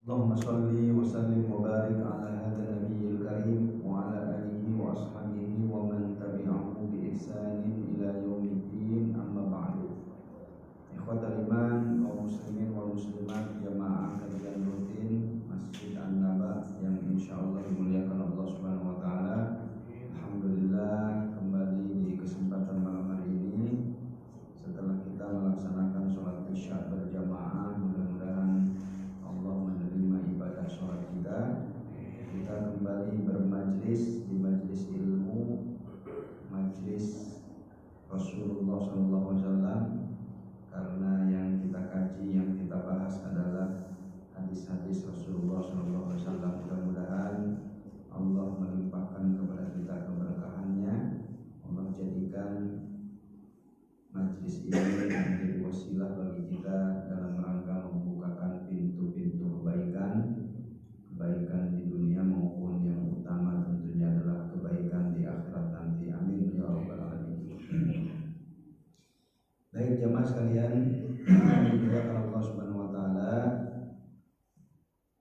Allahumma sholli wa sallim wa barik ala hadzal nabiyil karim wa ala alihi wa ashabihi wa man tabi'ahu bi ihsanin ila yaumiddin, amma ba'du. Ikhwatal iman, kaum muslimin wal muslimat, jamaah kajian rutin Masjid An-Naba yang insyaallah dimuliakan Allah Subhanahu wa taala. Alhamdulillah, kembali di kesempatan malam hari ini setelah kita melaksanakan sholat Isya berjamaah, mudah-mudahan Allah menerima ibadah sholat kita. Kita kembali bermajlis di majlis ilmu, majlis Rasulullah SAW, karena yang kita kaji, yang kita bahas adalah hadis-hadis Rasulullah SAW. Mudah-mudahan Allah melimpahkan kepada kita keberkahannya. Allah jadikan majlis ini menjadi wasilah bagi kita dalam rangka membukakan pintu-pintu kebaikan di dunia maupun yang utama tentunya adalah kebaikan di akhirat nanti. Amin ya rabbal alamin. Baik jamaah sekalian, dimuliakan Allah Subhanahu wa taala.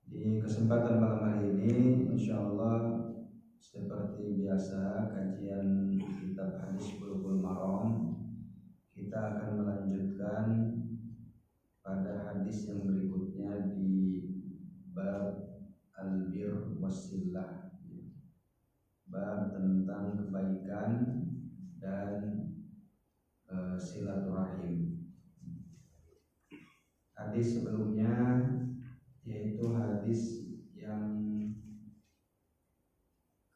Di kesempatan malam hari ini insyaallah seperti biasa kajian kitab hadis Bulughul Maram, kita akan melanjutkan pada hadis yang berikutnya di bab al-bir wassillah, bab tentang kebaikan dan silaturahim. Hadis sebelumnya yaitu hadis yang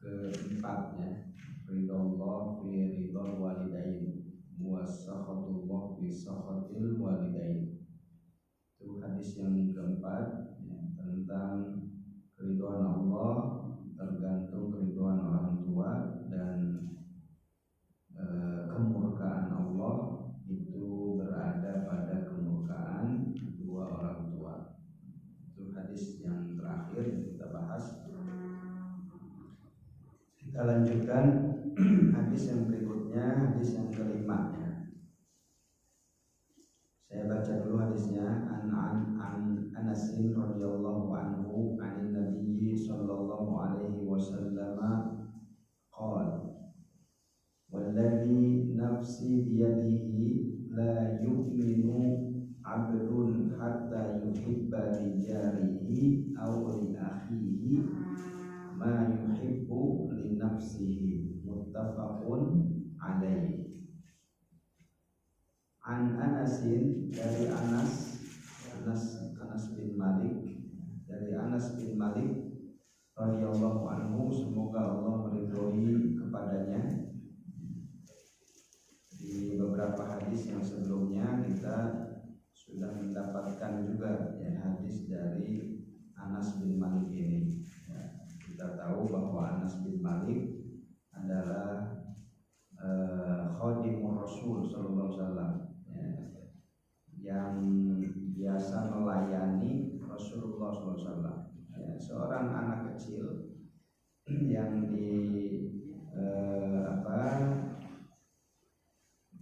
keempatnya, ridallah fi ridal walidain wa sakhatullah fi sakhatil walidain. Itu hadis yang keempat ya, tentang keridhaan Allah tergantung keridhaan orang tua, dan kemurkaan Allah itu berada pada kemurkaan kedua orang tua. Itu hadis yang terakhir yang kita bahas. Kita lanjutkan hadis yang berikutnya, hadis yang kelima ya. Saya baca dulu hadisnya. An Anas radhiyallahu anhu anin Nabi sallallahu alaihi wasallam qala walladhi nafsi biyadihi la yu'minu 'abdun hatta yuhibba li jarihi aw li akhihi ma yuhibbu li nafsihi, muttafaqun alaihi. An Anasin, dari Anas bin Malik, dari Anas bin Malik radhiyallahu anhu, semoga Allah meridhoi kepadanya. Di beberapa hadis yang sebelumnya kita sudah mendapatkan juga ya, hadis dari Anas bin Malik ini ya. Kita tahu bahwa Anas bin Malik adalah khadimur Rasul sallallahu alaihi wasallam ya, yang biasa melayani Rasulullah sallallahu alaihi wasallam ya, seorang anak kecil yang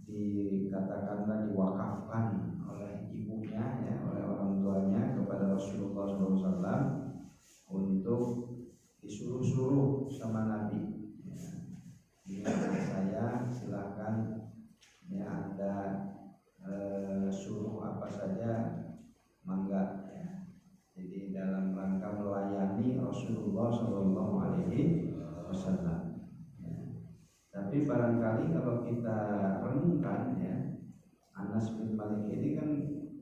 dikatakanlah diwakafkan oleh ibunya ya, oleh orang tuanya kepada Rasulullah SAW untuk disuruh-suruh sama Nabi ya. Ini anak saya, silakan ya, Anda suruh apa saja mangga ya. Jadi dalam rangka melayani Rasulullah SAW ya. Tapi barangkali kalau kita renungkan ya, Anas bin Malik ini kan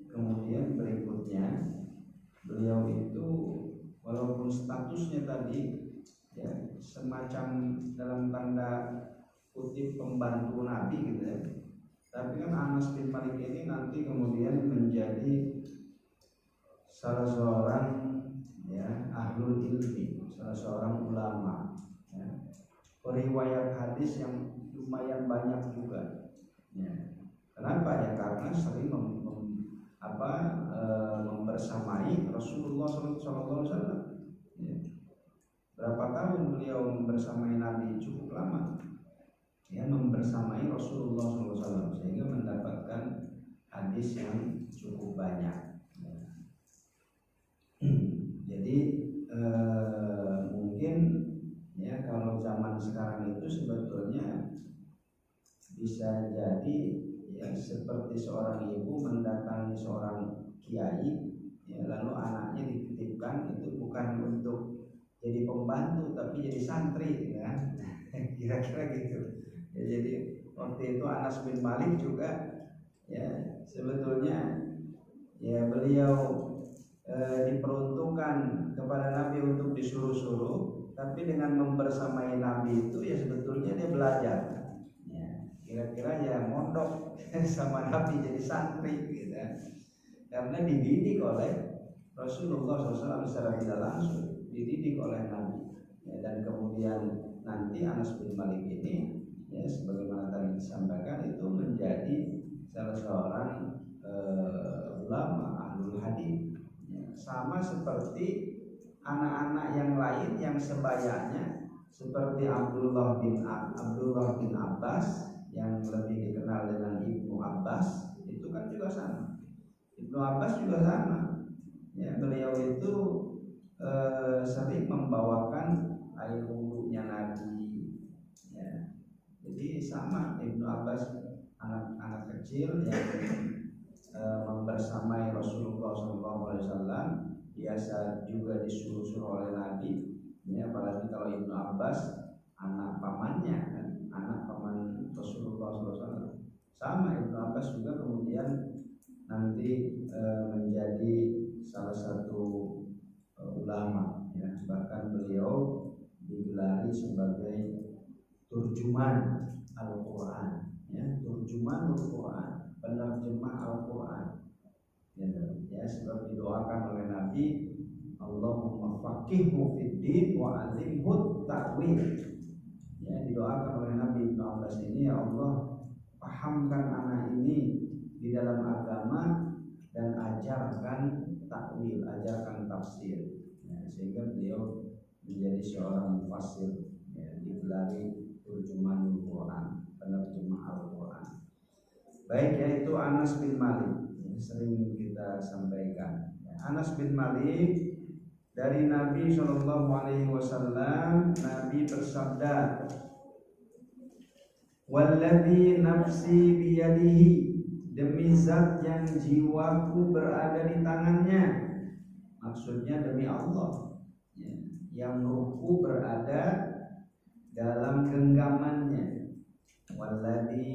kemudian berikutnya beliau itu walaupun statusnya tadi ya semacam dalam tanda kutip pembantu Nabi gitu ya, tapi kan Anas bin Malik ini nanti kemudian menjadi salah seorang ya ahlul ilmi, salah seorang ulama ya, periwayat hadis yang lumayan banyak juga ya. Kenapa ya? Karena sering membersamai Rasulullah SAW ya. Berapa tahun beliau membersamai Nabi? Cukup lama ya, membersamai Rasulullah SAW, sehingga mendapatkan hadis yang cukup banyak ya. Jadi zaman sekarang itu sebetulnya bisa jadi ya seperti seorang ibu mendatangi seorang kiai, ya, lalu anaknya dititipkan itu bukan untuk jadi pembantu tapi jadi santri, ya. Kira-kira gitu. Ya, jadi waktu itu Anas bin Malik juga ya sebetulnya ya beliau diperuntukkan kepada Nabi untuk disuruh-suruh, tapi dengan membersamai Nabi itu ya sebetulnya dia belajar. Ya, kira-kira ya mondok sama Nabi jadi santri gitu. Karena dididik oleh Rasulullah SAW secara tidak langsung, dididik oleh Nabi. Ya, dan kemudian nanti Anas bin Malik ini ya sebagaimana tadi disampaikan itu menjadi salah seorang ulama ahlul hadis. Ya, sama seperti anak-anak yang lain yang sebayanya seperti Abdullah bin Abbas yang lebih dikenal dengan Ibnu Abbas, itu kan juga sama. Ibnu Abbas juga sama. Ya, beliau itu sering membawakan air wudhunya Nabi. Ya, jadi sama Ibnu Abbas anak kecil yang membersamai Rasulullah SAW biasa juga disuruh-suruh oleh Nabi. Ya, apalagi kalau Ibnu Abbas anak pamannya kan, anak paman Rasulullah SAW. Sama Ibnu Abbas juga kemudian nanti menjadi salah satu ulama, ya. Bahkan beliau digelari sebagai turjuman Al-Quran, ya, turjuman Al-Quran, penerjemah Al-Quran. Ya, sebab didoakan oleh Nabi, Allahumma faqihhu fid din wa 'allimhu ta'wil. Ya, didoakan oleh Nabi Ibnu Abbas ini, ya Allah, pahamkan anak ini di dalam agama dan ajarkan takwil, ajarkan tafsir. Ya, sehingga beliau menjadi seorang mufassir, ya, digelari turjuman Al-Quran, penerjemah Al-Quran. Baik, yaitu Anas bin Malik, yang sering kita sampaikan. Anas bin Malik dari Nabi SAW, Nabi bersabda, "Walladzi nafsi biyadihi, demi zat yang jiwaku berada di tangannya." Maksudnya demi Allah, ya, yang ruhku berada dalam genggamannya. Walladzi,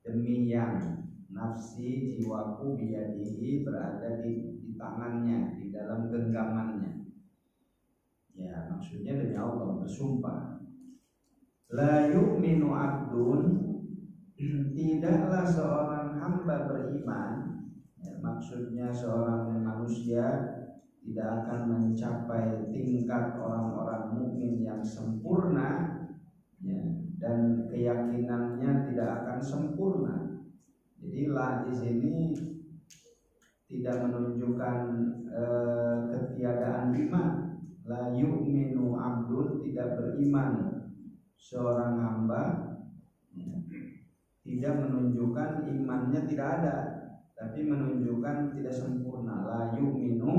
demi yang, nafsi jiwaku biyadihi berada di tangannya, di dalam genggamannya. Ya, maksudnya demi Allah bersumpah. La yu'minu abdun, tidaklah seorang hamba beriman, ya, maksudnya seorang manusia tidak akan mencapai tingkat orang-orang mukmin yang sempurna, ya, dan keyakinannya tidak akan sempurna. Jadi lah di sini tidak menunjukkan ketiadaan iman. La yu'minu abdun, tidak beriman seorang hamba, ya, tidak menunjukkan imannya tidak ada, tapi menunjukkan tidak sempurna. La yu'minu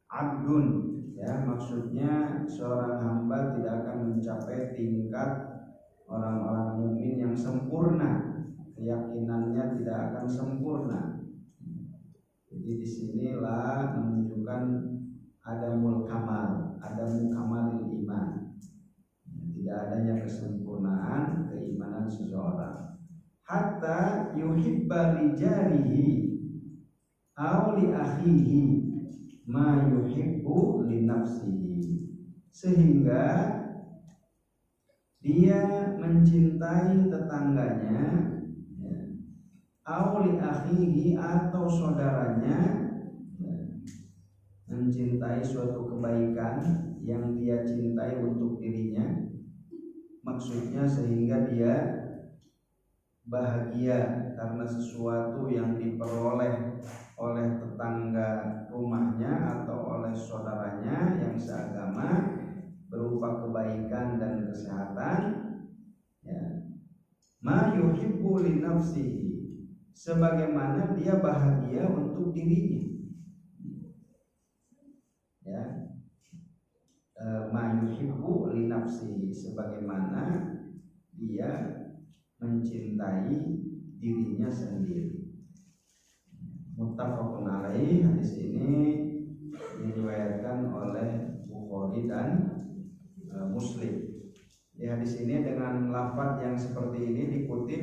abdun, ya, maksudnya seorang hamba tidak akan mencapai tingkat orang-orang mukmin yang sempurna, keyakinannya tidak akan sempurna. Jadi disinilah menunjukkan adamul kamal, adamu kamalil iman, tidak adanya kesempurnaan keimanan seseorang. Hatta yuhibba li jarihi aw li akhihi ma yuhibbu li nafsihi, sehingga dia mencintai tetangganya, ya, aw li akhihi, atau saudaranya, ya, mencintai suatu kebaikan yang dia cintai untuk dirinya. Maksudnya sehingga dia bahagia karena sesuatu yang diperoleh oleh tetangga rumahnya atau oleh saudaranya yang seagama berupa kebaikan dan kesehatan, ya. Ma yuhibbu li nafsihi, sebagaimana dia bahagia untuk dirinya, ya. ma yuhibbu li nafsihi, sebagaimana dia mencintai dirinya sendiri. Muttafaqun alaih. Hadis ini diriwayatkan oleh Bukhari dan Muslim. Di hadis ini dengan lafaz yang seperti ini dikutip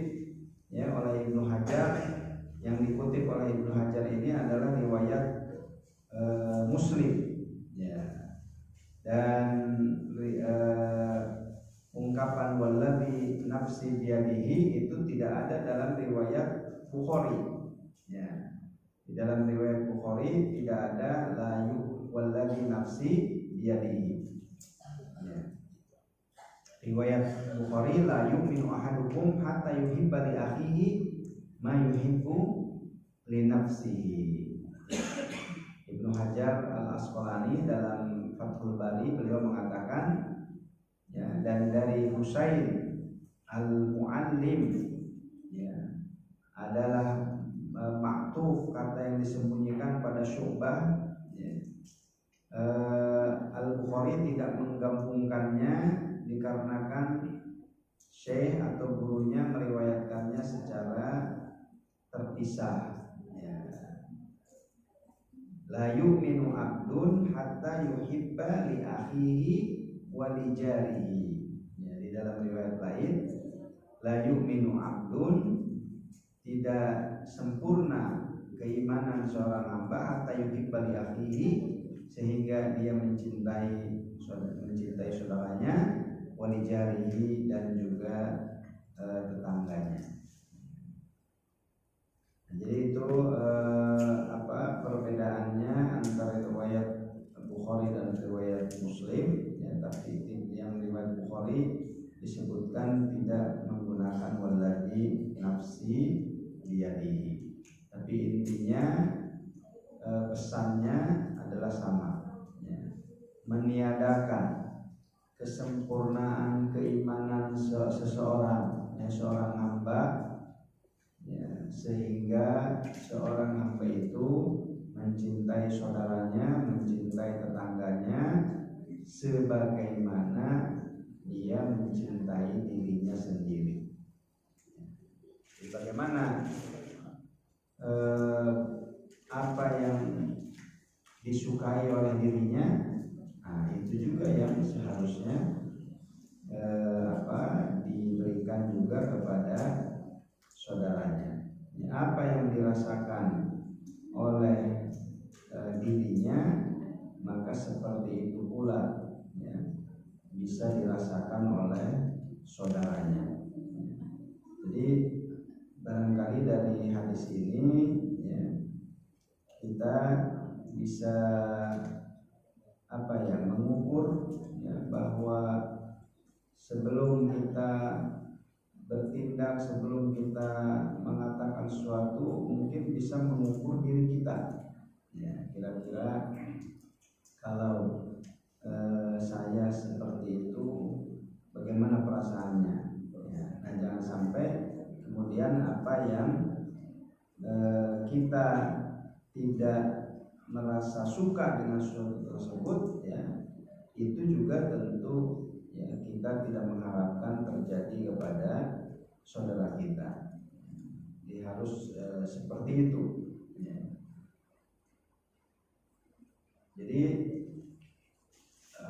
ya oleh Ibnu Hajar. Yang dikutip oleh Ibnu Hajar ini adalah riwayat Muslim ya. Dan ungkapan wallazi nafsi biyadihi itu tidak ada dalam riwayat Bukhari ya. Di dalam riwayat Bukhari tidak ada layu wallazi nafsi biyadihi ya. Riwayat Bukhari la yu'minu ahadukum hatta yuhibba li akhihi ma yuhibbu li nafsihi. Ibnu Hajar Al-Asqalani dalam Fathul Bari beliau mengatakan ya, dan dari Husain Al-Muallim ya, adalah maktuf, kata yang disembunyikan pada Syu'bah ya. Al-Bukhari tidak menggabungkannya dikarenakan syekh atau gurunya meriwayatkannya secara terpisah ya. La yu'minu abdun hatta yuhibba li akhihi wa li jarihi ya. Di dalam riwayat lain la yu'minu abdun, tidak sempurna keimanan seorang hamba hatta yuhibba li akhihi, sehingga dia mencintai saudaranya, wa li jarihi, dan juga tetangganya. Jadi itu perbedaannya antara riwayat Bukhari dan riwayat Muslim ya. Tapi yang riwayat Bukhari disebutkan tidak menggunakan wallazi nafsi biyadihi, tapi intinya pesannya adalah sama ya. Meniadakan kesempurnaan keimanan seseorang ya, seorang hamba ya, sehingga seorang hamba itu mencintai saudaranya, mencintai tetangganya sebagaimana dia mencintai dirinya sendiri. Jadi bagaimana apa yang disukai oleh dirinya, nah itu juga yang seharusnya diberikan juga kepada saudaranya. Apa yang dirasakan oleh dirinya, maka seperti itu pula ya, bisa dirasakan oleh saudaranya. Jadi barangkali dari hadis ini ya, kita bisa mengukur ya, bahwa sebelum kita bertindak, sebelum kita mengatakan sesuatu, mungkin bisa mengukur diri kita ya, kira-kira kalau saya seperti itu bagaimana perasaannya ya. Nah jangan sampai kemudian apa yang kita tidak merasa suka dengan sesuatu tersebut ya, itu juga tentu ya, kita tidak mengharapkan terjadi kepada saudara kita. Jadi harus seperti itu ya. Jadi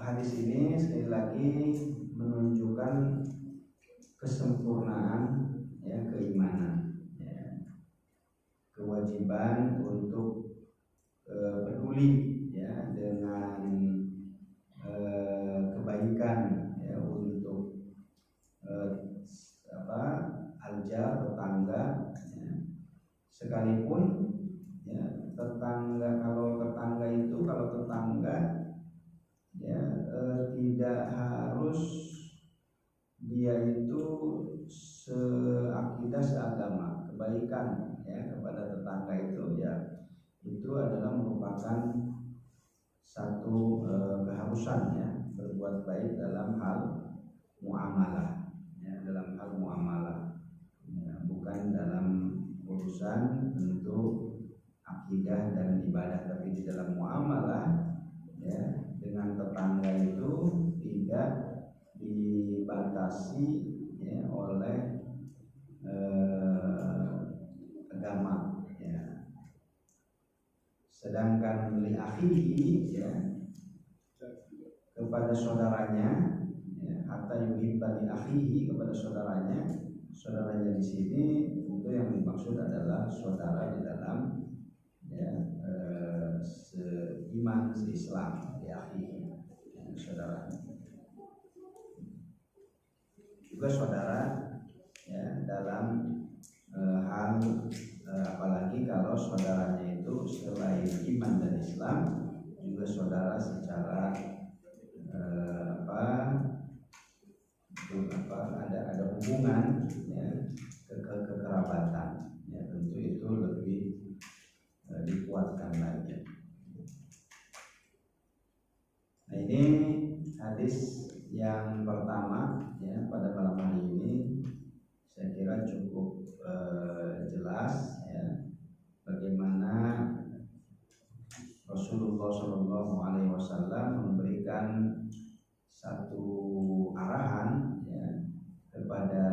hadis ini sekali lagi menunjukkan kesempurnaan ya, keimanan ya. Kewajiban untuk peduli ya dengan kebaikan ya, untuk aljar tetangga ya. Sekalipun ya, kalau tetangga ya tidak harus dia itu seakidah seagama, kebaikan ya kepada tetangga itu ya, itu adalah merupakan satu keharusan ya, berbuat baik dalam hal muamalah ya, dalam hal muamalah ya, bukan dalam urusan untuk akidah dan ibadah, tapi di dalam muamalah ya, dengan tetangga itu tidak dibatasi ya, oleh agama ya. Sedangkan li akhihi ya, kepada saudaranya ya, hatta yuhibba li akhihi, kepada saudaranya di sini itu yang dimaksud adalah saudara di dalam ya, seiman seislam di akhihi ya, saudara juga saudara ya, dalam hal apalagi kalau saudaranya itu selain iman dan Islam juga saudara secara ada hubungan ya, kekerabatan ya, tentu itu lebih dikuatkan lagi. Nah, ini hadis yang pertama ya pada malam hari ini saya kira cukup jelas ya bagaimana Rasulullah SAW memberikan satu arahan ya kepada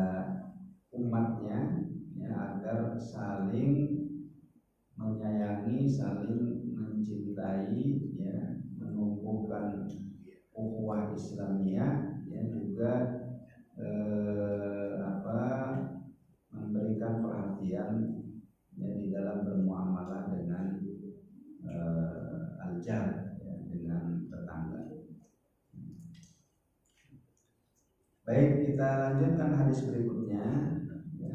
umatnya ya agar saling menyayangi, saling mencintai ya, menumbuhkan ukhuwah Islamiyah ya, juga memberikan perhatian ya, di dalam bermuamalah dengan al-jar ya, dengan tetangga. Baik, kita lanjutkan hadis berikutnya,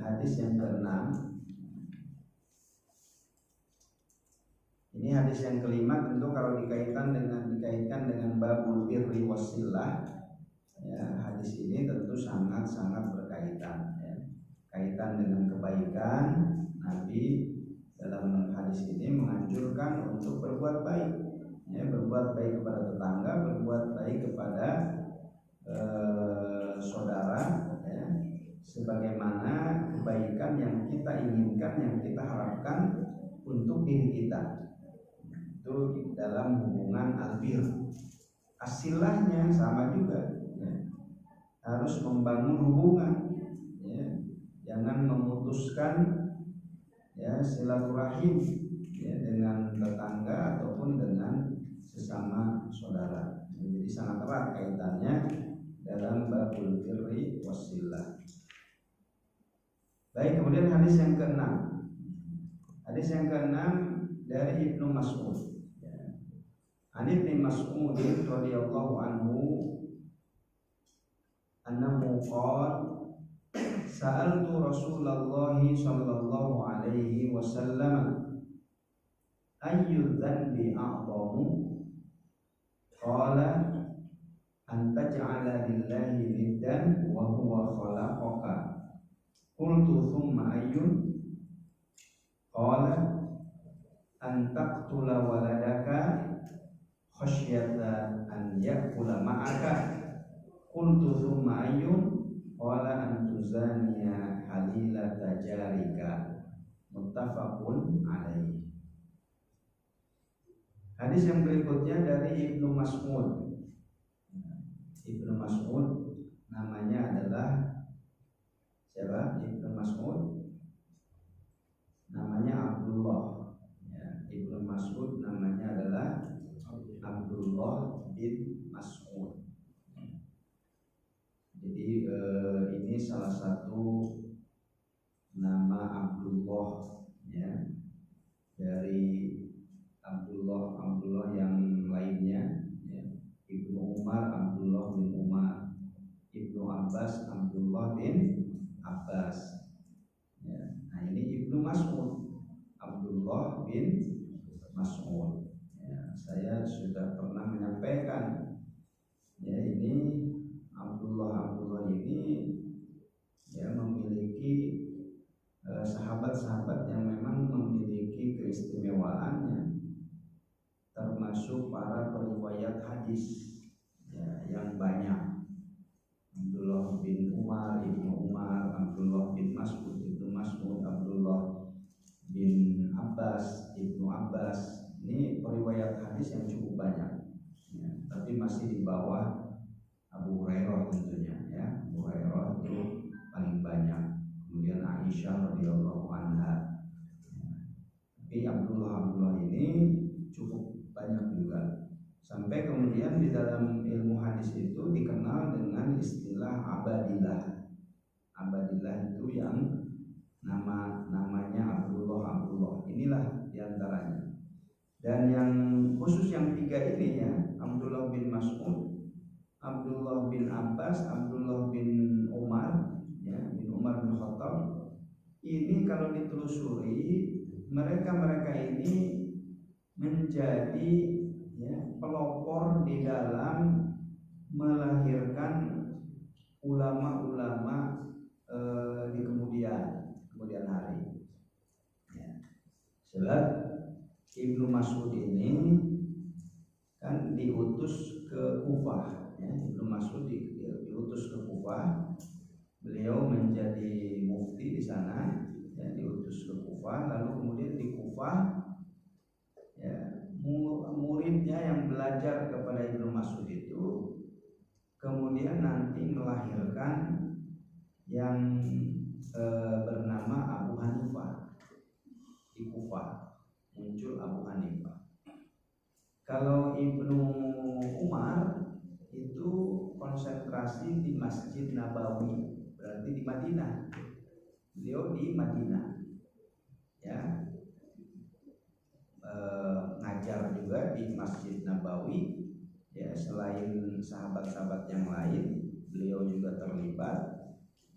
hadis yang ke-6. Ini hadis yang kelima, tentu kalau dikaitkan dengan babul birri wasilah ya, hadis ini tentu sangat berkaitan ya. Kaitan dengan kebaikan. Nabi dalam hadis ini menganjurkan untuk berbuat baik ya, berbuat baik kepada tetangga, berbuat baik kepada saudara ya, sebagaimana kebaikan yang kita inginkan, yang kita harapkan untuk diri kita. Itu dalam hubungan albir. Asilahnya sama juga ya. Harus membangun hubungan ya. Jangan memutuskan ya silaturahim ya, dengan tetangga ataupun dengan sesama saudara. Jadi sangat erat kaitannya dalam babul birri wasilah. Baik, kemudian hadis yang ke-6. Hadis yang ke-6 dari Ibnu Mas'ud. An Ibnu Mas'ud radhiyallahu anhu annahu qala sa'altu Rasulullah sallallahu alaihi wasallam ayyu dzanbi a'zamu qala an taj'ala lillahi niddan wa huwa khalaqaka qultu thumma ayyun qala an taqtula waladaka khasyata an ya'kula ma'aka qultu thumma ayyun qala an tuzaniya halilata jarika muttafaqun alaihi. Hadis yang berikutnya dari Ibnu Mas'ud. Ibnu Mas'ud namanya adalah siapa? Ibnu Mas'ud namanya Abdullah ya. Ibnu Mas'ud namanya adalah Abdullah bin Mas'ud. Jadi ini salah satu nama Abdullah ya, dari Abdullah yang lainnya ya. Ibnu Umar Abdullah bin Umar, Ibnu Abbas Abdullah bin Abbas ya. Nah ini Ibnu Mas'ud Abdullah bin Mas'ud ya. Saya sudah pernah menyampaikan ya, ini Abdullah ini ya memiliki sahabat-sahabat yang memang memiliki keistimewaannya, termasuk para periwayat hadis ya, yang banyak. Abdullah bin Umar, Ibnu Umar, Abdullah bin Mas'ud, Ibnu Mas'ud, Abdullah bin Abbas, Ibnu Abbas. Ini periwayat hadis yang cukup banyak. ya, tapi masih di bawah Abu Hurairah tentunya ya. Abu Hurairah itu paling banyak, kemudian Aisyah radhiyallahu anha. Tapi Abdullah ini cukup banyak juga, sampai kemudian di dalam ilmu hadis itu dikenal dengan istilah abadillah. Abadillah itu yang namanya Abdullah. Inilah diantaranya. Dan yang khusus yang tiga ini ya, Abdullah bin Mas'ud, Abdullah bin Abbas, Abdullah bin Umar, ya, bin Umar bin Khattab. Ini kalau ditelusuri, mereka ini menjadi ya, pelopor di dalam melahirkan ulama-ulama di kemudian hari. Ya. Sebab Ibnu Mas'ud ini kan diutus ke Kufah. Ya. Ibnu Mas'ud diutus ke Kufah. Beliau menjadi mufti di sana. Ya, diutus ke Kufah, lalu kemudian di Kufah ya, muridnya yang belajar kepada Ibnu Mas'ud itu kemudian nanti melahirkan yang bernama Abu Hanifah. Di Kufah muncul Abu Hanifah. Kalau Ibnu Umar itu konsentrasi di Masjid Nabawi, berarti di Madinah. Beliau di Madinah, ya, ngajar juga di Masjid Nabawi. Ya, selain sahabat-sahabat yang lain, beliau juga terlibat.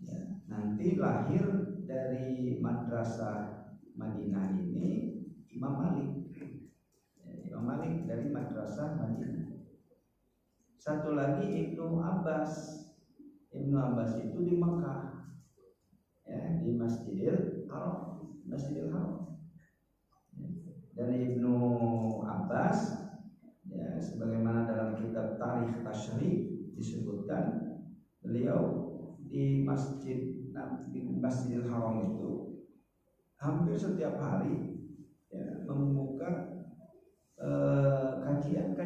Ya, nanti lahir dari madrasah Madinah ini Imam Malik. Ya, Imam Malik dari madrasah Madinah. Satu lagi Ibnu Abbas. Ibnu Abbas itu di Mekah. Ya, di Masjidil Haram. Ya. Dan Ibnu Abbas ya, sebagaimana dalam kitab Tarikh Tasyri' disebutkan, beliau di Masjidil Haram itu hampir setiap hari ya, membuka kajian,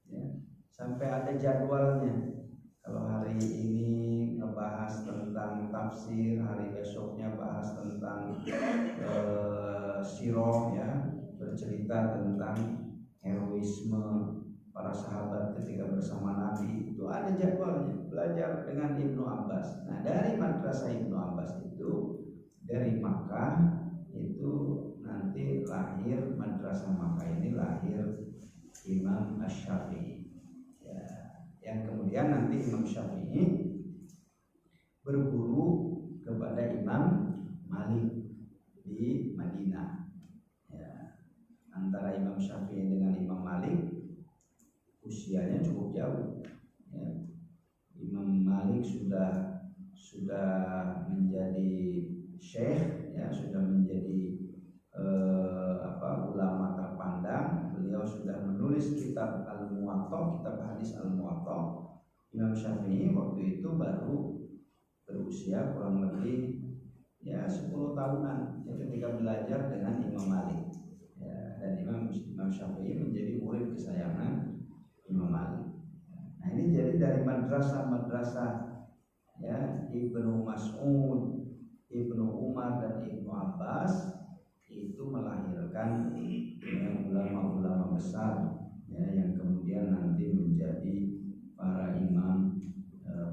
ya, sampai ada jadwalnya. Kalau hari ini ngebahas tentang tafsir, hari besoknya bahas tentang sirah, ya, bercerita tentang heroisme para sahabat ketika bersama Nabi. Itu ada jadwalnya, belajar dengan Ibnu Abbas. Nah, dari madrasah Ibnu Abbas itu, dari Makkah itu nanti lahir madrasah Makkah ini, lahir Imam Asy-Syafi'i. Yang kemudian nanti Imam Syafi'i berguru kepada Imam Malik di Madinah. Ya, antara Imam Syafi'i dengan Imam Malik usianya cukup jauh. Ya, Imam Malik sudah menjadi syekh, ya, sudah menjadi ulama terpandang. Beliau sudah menulis kitab Al-Muwatta, kitab hadis Al-Muwatta. Imam Syafi'i waktu itu baru berusia kurang lebih ya 10 tahunan ya, ketika belajar dengan Imam Malik. Ya, dan Imam Syafi'i menjadi murid kesayangan Imam Malik. Nah, ini jadi dari madrasah ya, Ibnu Mas'ud, Ibnu Umar dan Ibnu Abbas itu melahirkan ya, ulama-ulama besar ya, yang kemudian nanti menjadi para imam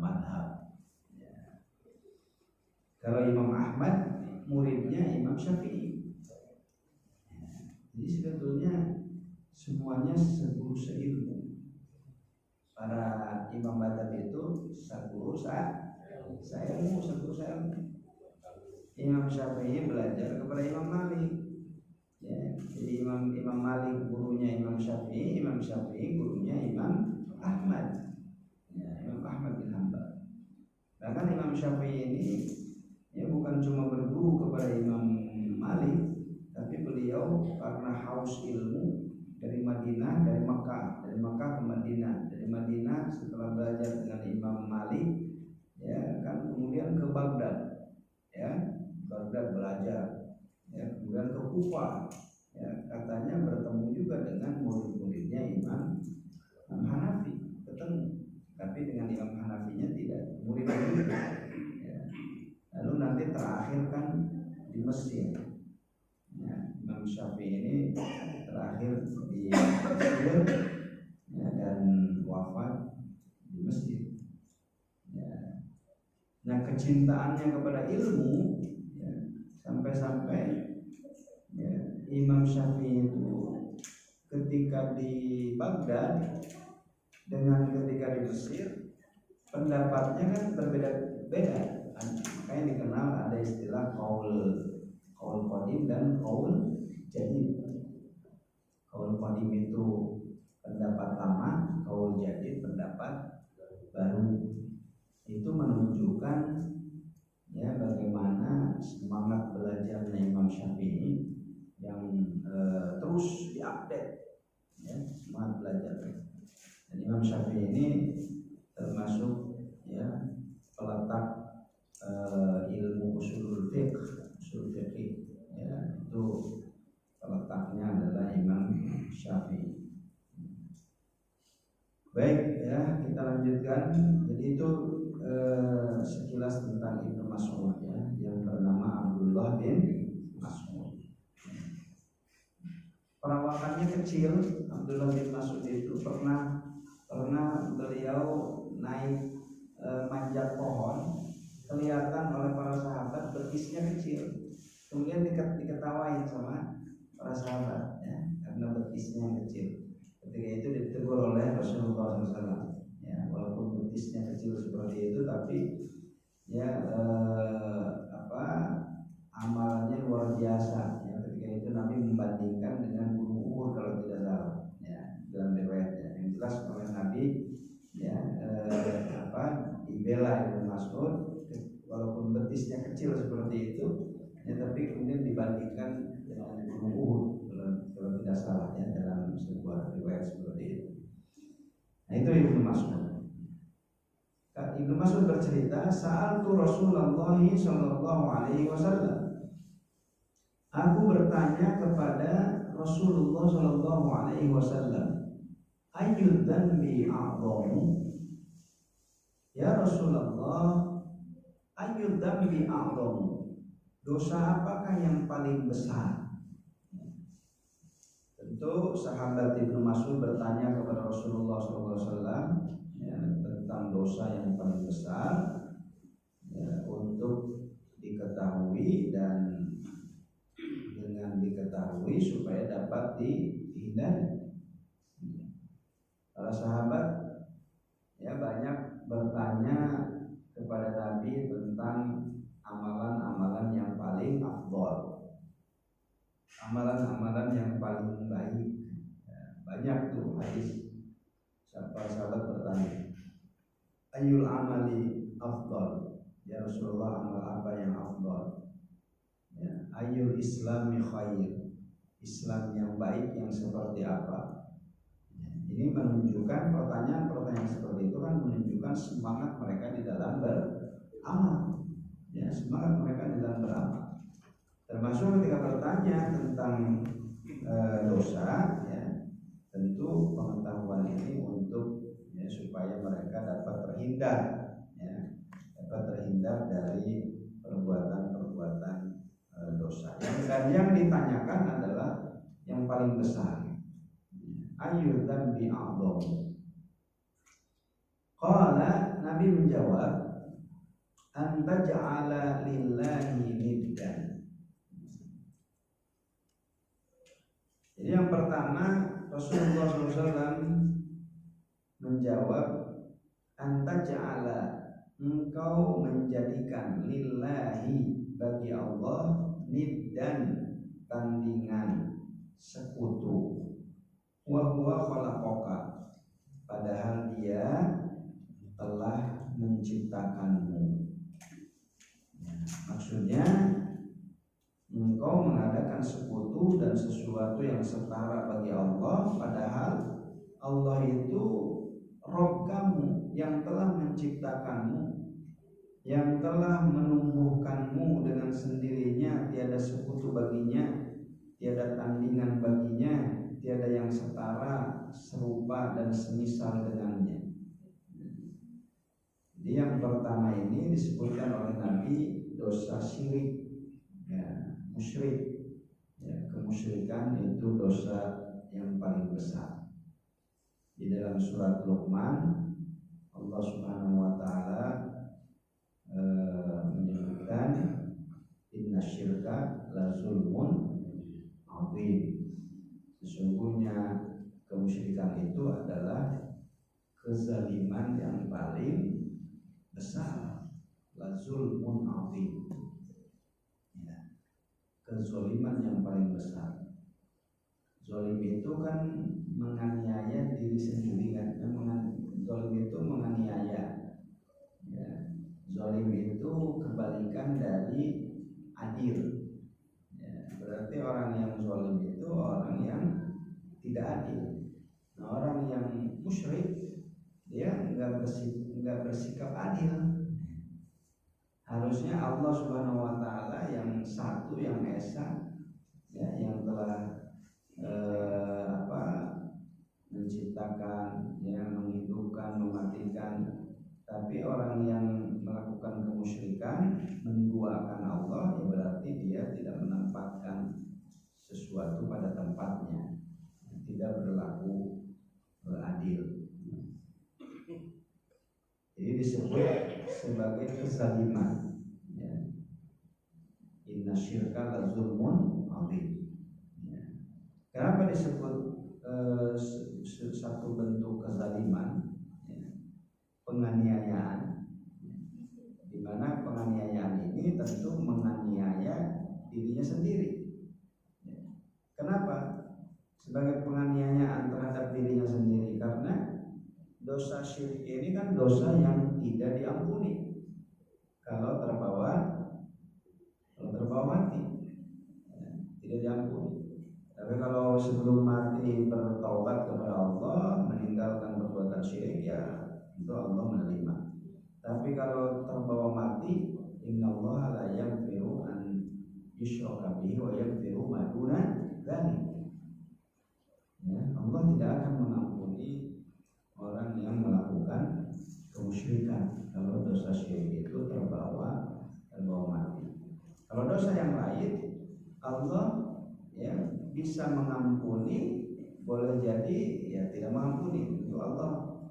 madhab. Ya. Kalau Imam Ahmad muridnya Imam Syafi'i. Ya. Jadi sebetulnya semuanya seguru seilmu. Para imam madhab itu seguru seilmu. Imam Syafi'i belajar kepada Imam Malik. Ya, jadi Imam Malik gurunya Imam Syafi'i gurunya Imam Ahmad. Ya, Imam Ahmad bin Hanbal. Bahkan Imam Syafi'i ini ya bukan cuma berguru kepada Imam Malik, tapi beliau karena haus ilmu dari Madinah, dari Mekah ke Madinah, dari Madinah setelah belajar dengan Imam Malik, ya kan, kemudian ke Baghdad, ya. Baghdad belajar, ya, kemudian ke Kufah, ya, katanya bertemu juga dengan murid-muridnya Imam Hanafi, ketemu, tapi dengan Imam Hanafinya tidak murid-muridnya. Ya. Lalu nanti terakhir kan di Mesir. Ya, Imam Syafi'i ini terakhir di Mesir, ya, dan wafat di Mesir. Ya. Nah, kecintaannya kepada ilmu, ya, sampai-sampai, ya, Imam Syafi'i itu ketika di Baghdad dengan ketika di Mesir pendapatnya kan berbeda-beda. Makanya dikenal ada istilah qaul qadim dan qaul jadid. Qaul qadim itu pendapat lama, qaul jadid pendapat baru. Itu menunjukkan, ya, bagaimana semangat belajarnya Imam Syafi'i yang terus diupdate, ya, semangat belajarnya. Dan Imam Syafi'i ini termasuk, ya, peletak ilmu usul fiqh, ya, itu peletaknya adalah Imam Syafi'i. Baik, ya, kita lanjutkan. Jadi itu sekilas tentang Ibnu Mas'ud, ya, yang bernama Abdullah bin Mas'ud. Perawakannya kecil. Abdullah bin Mas'ud itu pernah beliau naik manjat pohon, kelihatan oleh para sahabat betisnya kecil, kemudian diketawain sama para sahabat, ya, karena betisnya kecil. Ketika itu ditegur oleh Rasulullah SAW, ya, walaupun betisnya kecil seperti itu, tapi, ya, amalannya luar biasa, ya. Ketika itu Nabi membandingkan dengan Gunung Uhud kalau tidak salah, ya, dalam riwayatnya. Yang jelas oleh Nabi, ya, dibela Ibnu Mas'ud walaupun betisnya kecil seperti itu, ya, tapi kemudian dibandingkan dengan Gunung Uhud kalau tidak salah, ya, dalam sebuah riwayat seperti itu. Nah, itu Ibnu Mas'ud. Ibnu Mas'ud bercerita, sa'altu Rasulullah sallallahu alaihi wasallam. Aku bertanya kepada Rasulullah sallallahu alaihi wasallam, ayyud dzanbi a'dhamu? Ya Rasulullah, ayyud dzanbi a'dhamu? Dosa apakah yang paling besar? Tentu sahabat Ibnu Mas'ud bertanya kepada Rasulullah SAW, ya, tentang dosa yang paling besar, ya, untuk diketahui dan dengan diketahui supaya dapat dihindari. Para sahabat, ya, banyak bertanya kepada Nabi tentang amalan-amalan yang paling afdol, amalan-amalan yang paling baik, ya, banyak tuh hadis. Para sahabat bertanya, ayyul amali afdol, ya Rasulullah, amal apa yang afdol? Ya, ayyul islami khair, Islam yang baik yang seperti apa? Ya, ini menunjukkan pertanyaan-pertanyaan seperti itu kan menunjukkan semangat mereka di dalam beramal, ya, semangat mereka di dalam beramal. Termasuk ketika bertanya tentang dosa, ya, tentu pengetahuan ini untuk, ya, supaya mereka dapat terhindar, ya, dapat terhindar dari perbuatan-perbuatan dosa. Dan yang ditanyakan adalah yang paling besar. Ayyul dzanbi a'dham? Qala, Nabi menjawab, anta ja'ala lillahi niddan. Jadi yang pertama Rasulullah SAW menjawab, anta ja'ala, engkau menjadikan lillahi, bagi Allah, niddan, tandingan, sekutu, wa huwa khalaqaka, padahal dia telah menciptakanmu. Maksudnya engkau mengadakan sekutu dan sesuatu yang setara bagi Allah, padahal Allah itu Rabb kamu yang telah menciptakanmu, yang telah menumbuhkanmu dengan sendirinya, tiada sekutu baginya, tiada tandingan baginya, tiada yang setara, serupa dan semisal dengannya. Jadi yang pertama ini disebutkan oleh Nabi dosa syirik, ya, musyrik. Ya, kemusyrikan itu dosa yang paling besar. Di dalam surat Luqman Allah Subhanahu wa taala menyebutkan innasyirka la zulmun adzim. Sesungguhnya kemusyrikan itu adalah kezaliman yang paling besar. La zulmun adzim. Ya, kezaliman yang paling besar. Zalim itu kan menganiaya diri sendiri kan. Zalim itu menganiaya. Ya, zalim itu kebalikan dari adil. Ya, berarti orang yang zalim itu orang yang tidak adil. Nah, orang yang musyrik dia enggak bersikap adil. Harusnya Allah Subhanahu wa taala yang satu, yang esa, ya, yang telah menciptakan, yang menghidupkan, mematikan. Tapi orang yang melakukan kemusyrikan, menduakan Allah, ya berarti dia tidak menempatkan sesuatu pada tempatnya, tidak berlaku adil. Jadi disebut sebagai kezaliman. Ya. Inna syirka la zulmun adzim. Ya. Kenapa disebut satu bentuk kezaliman? Ya. Penganiayaan. Di mana penganiayaan ini tentu menganiaya dirinya sendiri. Ya. Kenapa? Sebagai penganiayaan terhadap dirinya sendiri, karena dosa syirik ini kan dosa yang tidak diampuni kalau terbawa mati, ya, tidak diampuni. Tapi kalau sebelum mati bertaubat kepada Allah, meninggalkan perbuatan syirik, ya itu Allah menerima. Tapi kalau terbawa mati, innallaha la yaghfiru an yushraka bihi wa yaghfiru ma duna dzalik. Ya, Allah tidak akan mengampuni orang yang melakukan kemusyrikan kalau dosa syirik itu terbawa mati. Kalau dosa yang lain, Allah ya bisa mengampuni, boleh jadi ya tidak mengampuni. Itu Allah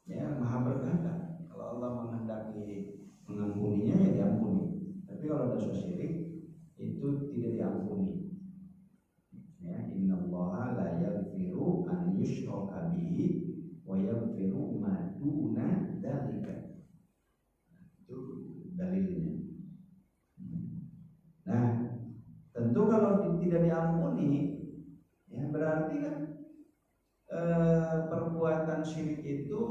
ya maha berkehendak. Kalau Allah menghendaki mengampuninya, ya diampuni. Tapi kalau dosa syirik itu tidak diampuni. Ya, innallaha la yaghfiru an yushraka bihi wa yaghfiru ma duna dzalika. Itu dalilnya. Nah, tentu kalau tidak diampuni, ya berarti kan perbuatan syirik itu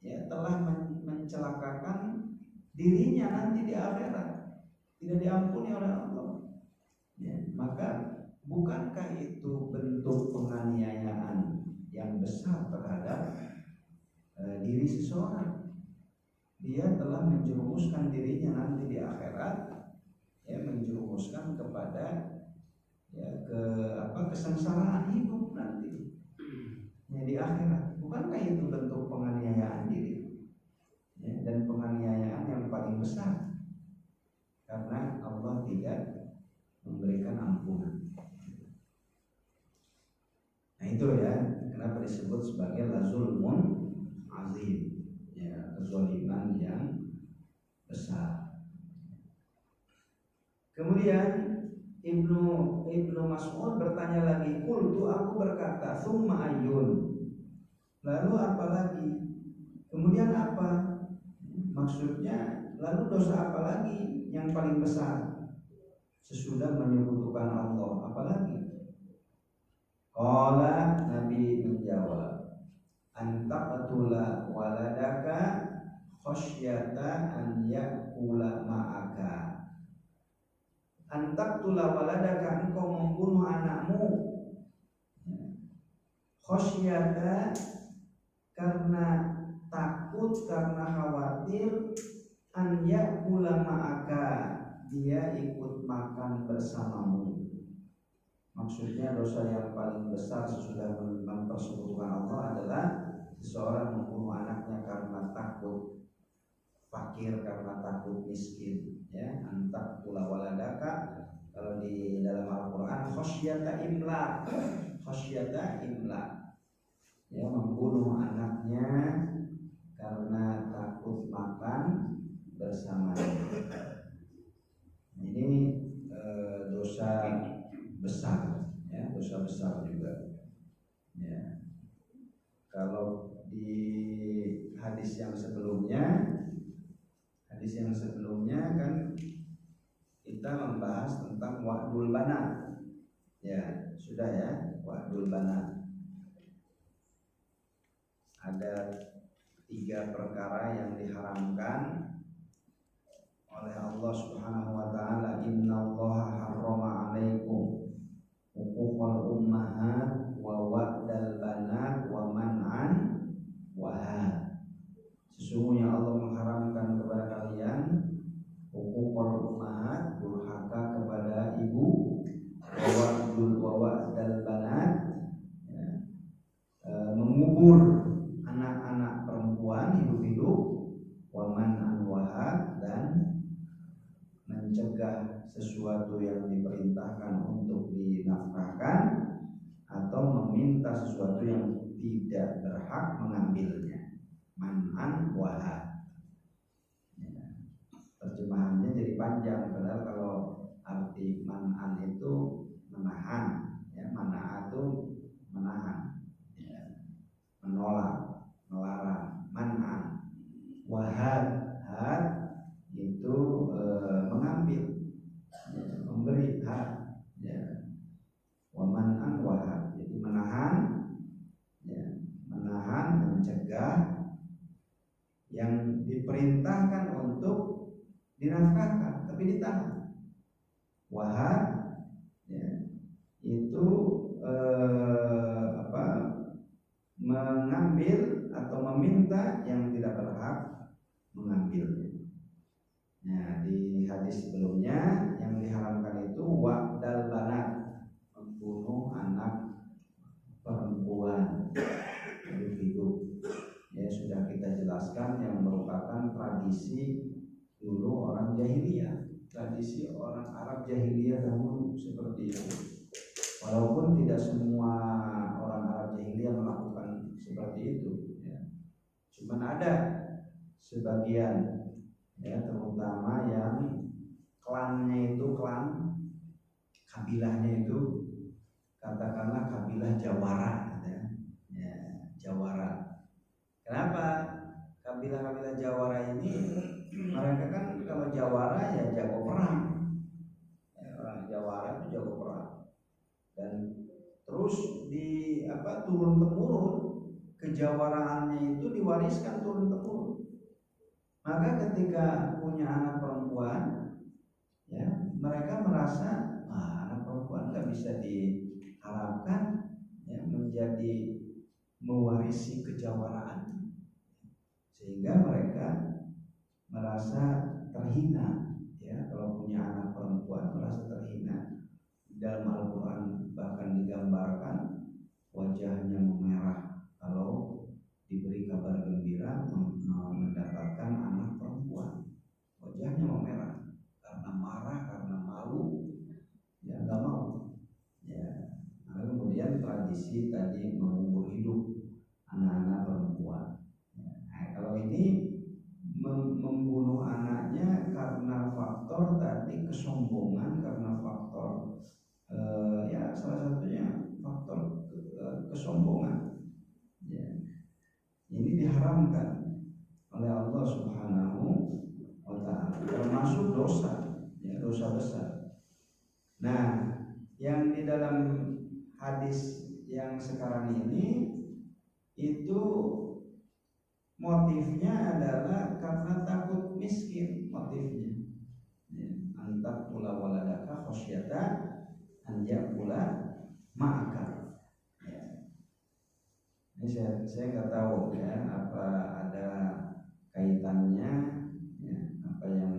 ya telah mencelakakan dirinya nanti di akhirat, tidak diampuni oleh Allah. Ya, maka bukankah itu bentuk penganiayaan yang besar terhadap diri seseorang? Dia telah menjerumuskan dirinya nanti di akhirat, ya menjerumuskan kepada ya kesengsaraan hidup nanti ya di akhirat. Bukankah itu bentuk penganiayaan diri, ya, dan penganiayaan yang paling besar, karena Allah tidak memberikan ampunan. Nah itu ya kenapa disebut sebagai lazulmun azim, ya kezaliman yang besar. Kemudian Ibnu Mas'ud bertanya lagi, qultu, aku berkata, summa ayyun, lalu apa lagi? Kemudian apa? Maksudnya lalu dosa apa lagi yang paling besar sesudah menyebutkan Allah, apa lagi? Qala, Nabi menjawab, antaqtula waladaka khasyata an ya'kula ma'aka. Antaqtula waladaka, engkau membunuh anakmu, khasyata karena takut, karena khawatir, an ya'kula ma'aka, dia ikut makan bersamamu. Maksudnya dosa yang paling besar sesudah mempersekutukan Allah adalah seseorang membunuh anaknya karena takut fakir, karena takut miskin, ya. Antak pula waladaka, kalau di dalam Al-Quran khosyata imla, ya, membunuh anaknya karena takut makan bersamanya. Ini dosa besar, ya, dosa besar juga, ya. Kalau di hadis yang sebelumnya kan kita membahas tentang wa'dul banat, ya, sudah ya, wa'dul banat. Ada 3 perkara yang diharamkan oleh Allah Subhanahu wa taala. Innallaha harrama 'alaikum uquqal ummahat wa wa'dal banat wa man'an wahad. Sesungguhnya Allah mengharamkan kepada kalian uquqal ummahat, durhaka kepada ibu, wa wa'dal banat, ya, mengubur anak-anak perempuan hidup-hidup, wa man'an wahad, dan mencegah sesuatu yang diperintahkan untuk dinafkahkan atau meminta sesuatu yang tidak berhak mengambilnya. Man'an wahad, ya. Terjemahannya jadi panjang, padahal kalau arti man'an itu menahan, ya, mana itu menahan, ya, menolak, melarang. Man'an wahad, had itu mengambil, ya, memberi hak, ya. Wa man'an wahad, jadi menahan, ya, menahan, mencegah yang diperintahkan untuk dinafkahkan tapi ditahan. Wahad, ya, itu mengambil atau meminta yang tidak berhak mengambilnya. Nah, di hadis sebelumnya yang diharamkan itu wa'dal banat, membunuh anak perempuan hidup-hidup. Ya, sudah kita jelaskan yang merupakan tradisi dulu orang jahiliyah, tradisi orang Arab jahiliyah dahulu seperti itu. Walaupun tidak semua orang Arab jahiliyah melakukan seperti itu, ya. Cuman ada sebagian, ya, terutama yang klannya itu, kabilahnya itu, katakanlah kabilah Jawara, ya, ya, Jawara. Kenapa? Kabilah-kabilah Jawara ini mereka kan kalau Jawara ya jago perang, ya, orang Jawara itu jago perang, dan terus turun temurun kejawaraannya itu diwariskan turun temurun. Maka ketika punya anak perempuan, ya, mereka merasa anak perempuan nggak bisa diharapkan, ya, menjadi mewarisi kejawaraan, sehingga mereka merasa terhina, ya, kalau punya anak perempuan merasa terhina. Dalam Al-Quran bahkan digambarkan wajahnya memerah kalau diberi kabar gembira mendapatkan anak perempuan. Wajahnya memerah karena marah, karena malu, ya, nggak mau, ya. Nah, kemudian tradisi tadi mengubur hidup anak-anak perempuan. Nah, kalau ini membunuh anaknya karena faktor tadi kesombongan, karena faktor ya, salah satunya faktor kesombongan, ya. Ini diharamkan oleh Allah Subhanahu wa taala, termasuk dosa, ya, dosa besar. Nah, yang di dalam hadis yang sekarang ini itu motifnya adalah karena takut miskin, motifnya, ya. Antak pula waladaka khosyata anja pula ma'aka, ya. Ini saya nggak tahu, ya, apa ada kaitannya, ya, apa yang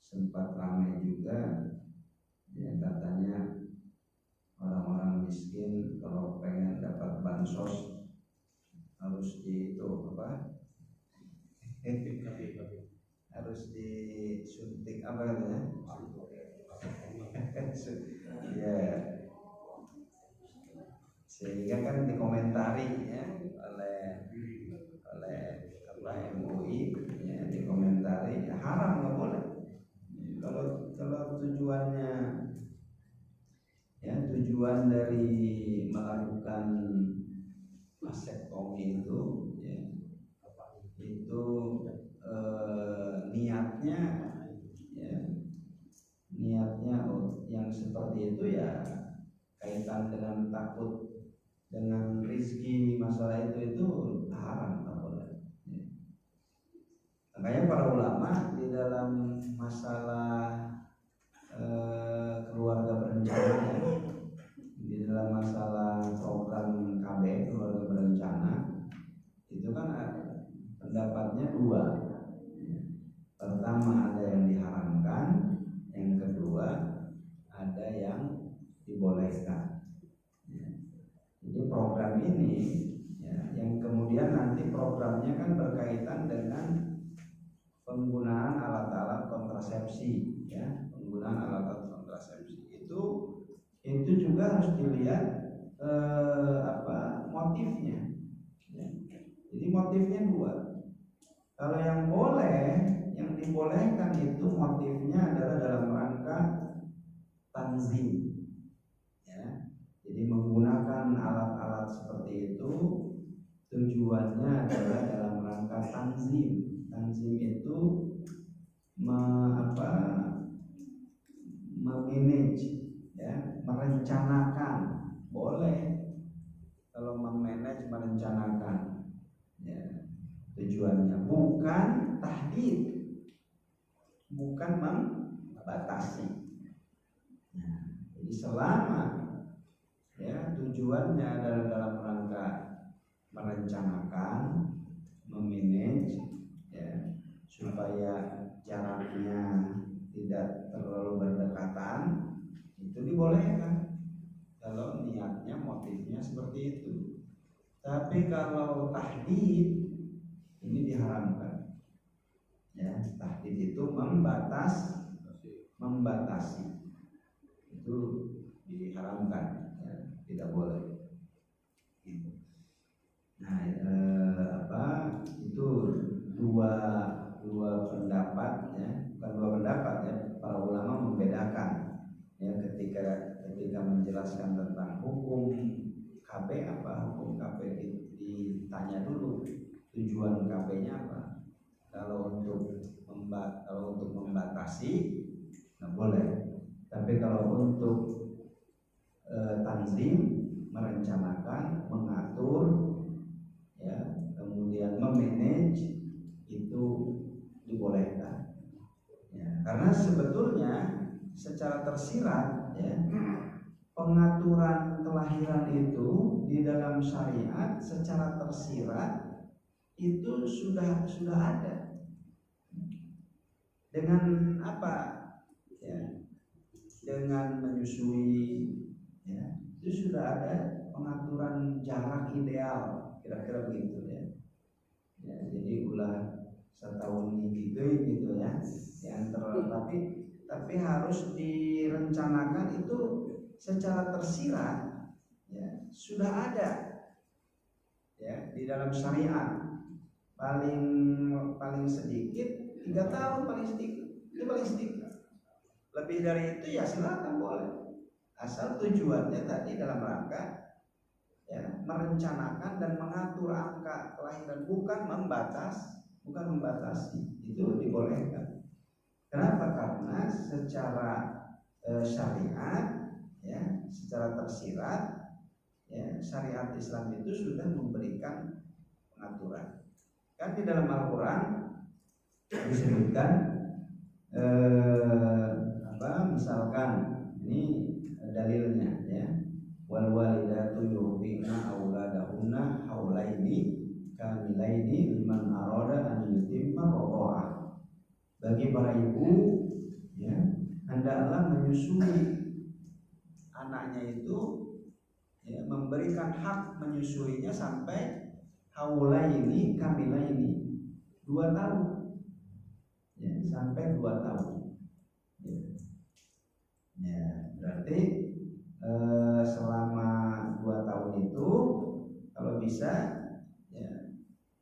sempat ramai juga, ya, katanya miskin kalau pengen dapat bansos harus di itu apa? Harus disuntik apa namanya? Ya, sehingga kan dikomentari ya oleh apa MUI ya, dikomentari ya, haram nggak boleh. Kalau tujuannya ya tujuan dari melakukan vasektomi itu ya, itu niatnya ya niatnya yang seperti itu ya kaitan dengan takut dengan rizki masalah itu haram tak boleh. Makanya para ulama di dalam masalah keluarga berencana ya, di dalam masalah program KB keluarga berencana itu kan pendapatnya dua. Pertama ada yang diharamkan, yang kedua ada yang dibolehkan. Jadi program ini ya, yang kemudian nanti programnya kan berkaitan dengan penggunaan alat-alat kontrasepsi ya, penggunaan alat-alat kontrasepsi itu juga harus dilihat motifnya ya. Jadi motifnya dua. Kalau yang dibolehkan itu motifnya adalah dalam rangka tanzim ya. Jadi menggunakan alat-alat seperti itu tujuannya adalah dalam rangka tanzim. Tanzim itu memanage ya, merencanakan. Boleh kalau memanage merencanakan ya, tujuannya bukan tahdid, bukan membatasi. Nah, jadi selama ya tujuannya adalah dalam rangka merencanakan, memanage ya, supaya jaraknya tidak terlalu berdekatan, itu dibolehkan kalau niatnya motifnya seperti itu. Tapi kalau tahdid ini diharamkan ya. Tahdid itu membatasi itu diharamkan ya, tidak boleh gitu. Nah itu dua pendapat ya, bukan dua pendapat ya, para ulama membedakan ya ketika menjelaskan tentang hukum KB apa, hukum KB ditanya dulu tujuan KB-nya apa. Kalau untuk membatasi nggak boleh, tapi kalau untuk tanzim, merencanakan, mengatur ya, kemudian memanage itu dibolehkan ya. Karena sebetulnya secara tersirat ya, pengaturan kelahiran itu di dalam syariat secara tersirat itu sudah ada. Dengan apa ya, dengan menyusui ya, itu sudah ada pengaturan jarak ideal kira-kira begitu ya. Ya jadi ulah setahun ini gitu ya, tapi harus direncanakan itu secara tersirat ya, sudah ada ya di dalam syariat. Paling sedikit 3 tahun, paling sedikit. Lebih dari itu ya silakan boleh, asal tujuannya tadi dalam rangka ya, merencanakan dan mengatur angka kelahiran, bukan membatasi. Itu dibolehkan. Kenapa? Karena secara syariat ya, secara tersirat ya, syariat Islam itu sudah memberikan pengaturan. Kan di dalam Al-Quran disebutkan misalkan ini dalilnya ya, wal walidatu yurdina auladahunna haulaini kamilaini liman arada an yutimma radha'ah. Bagi para ibu ya, hendaklah menyusui anaknya itu memberikan hak menyusuinya sampai haulaini kamilaini 2 tahun, ya, sampai 2 tahun. Ya, berarti selama 2 tahun itu kalau bisa, ya,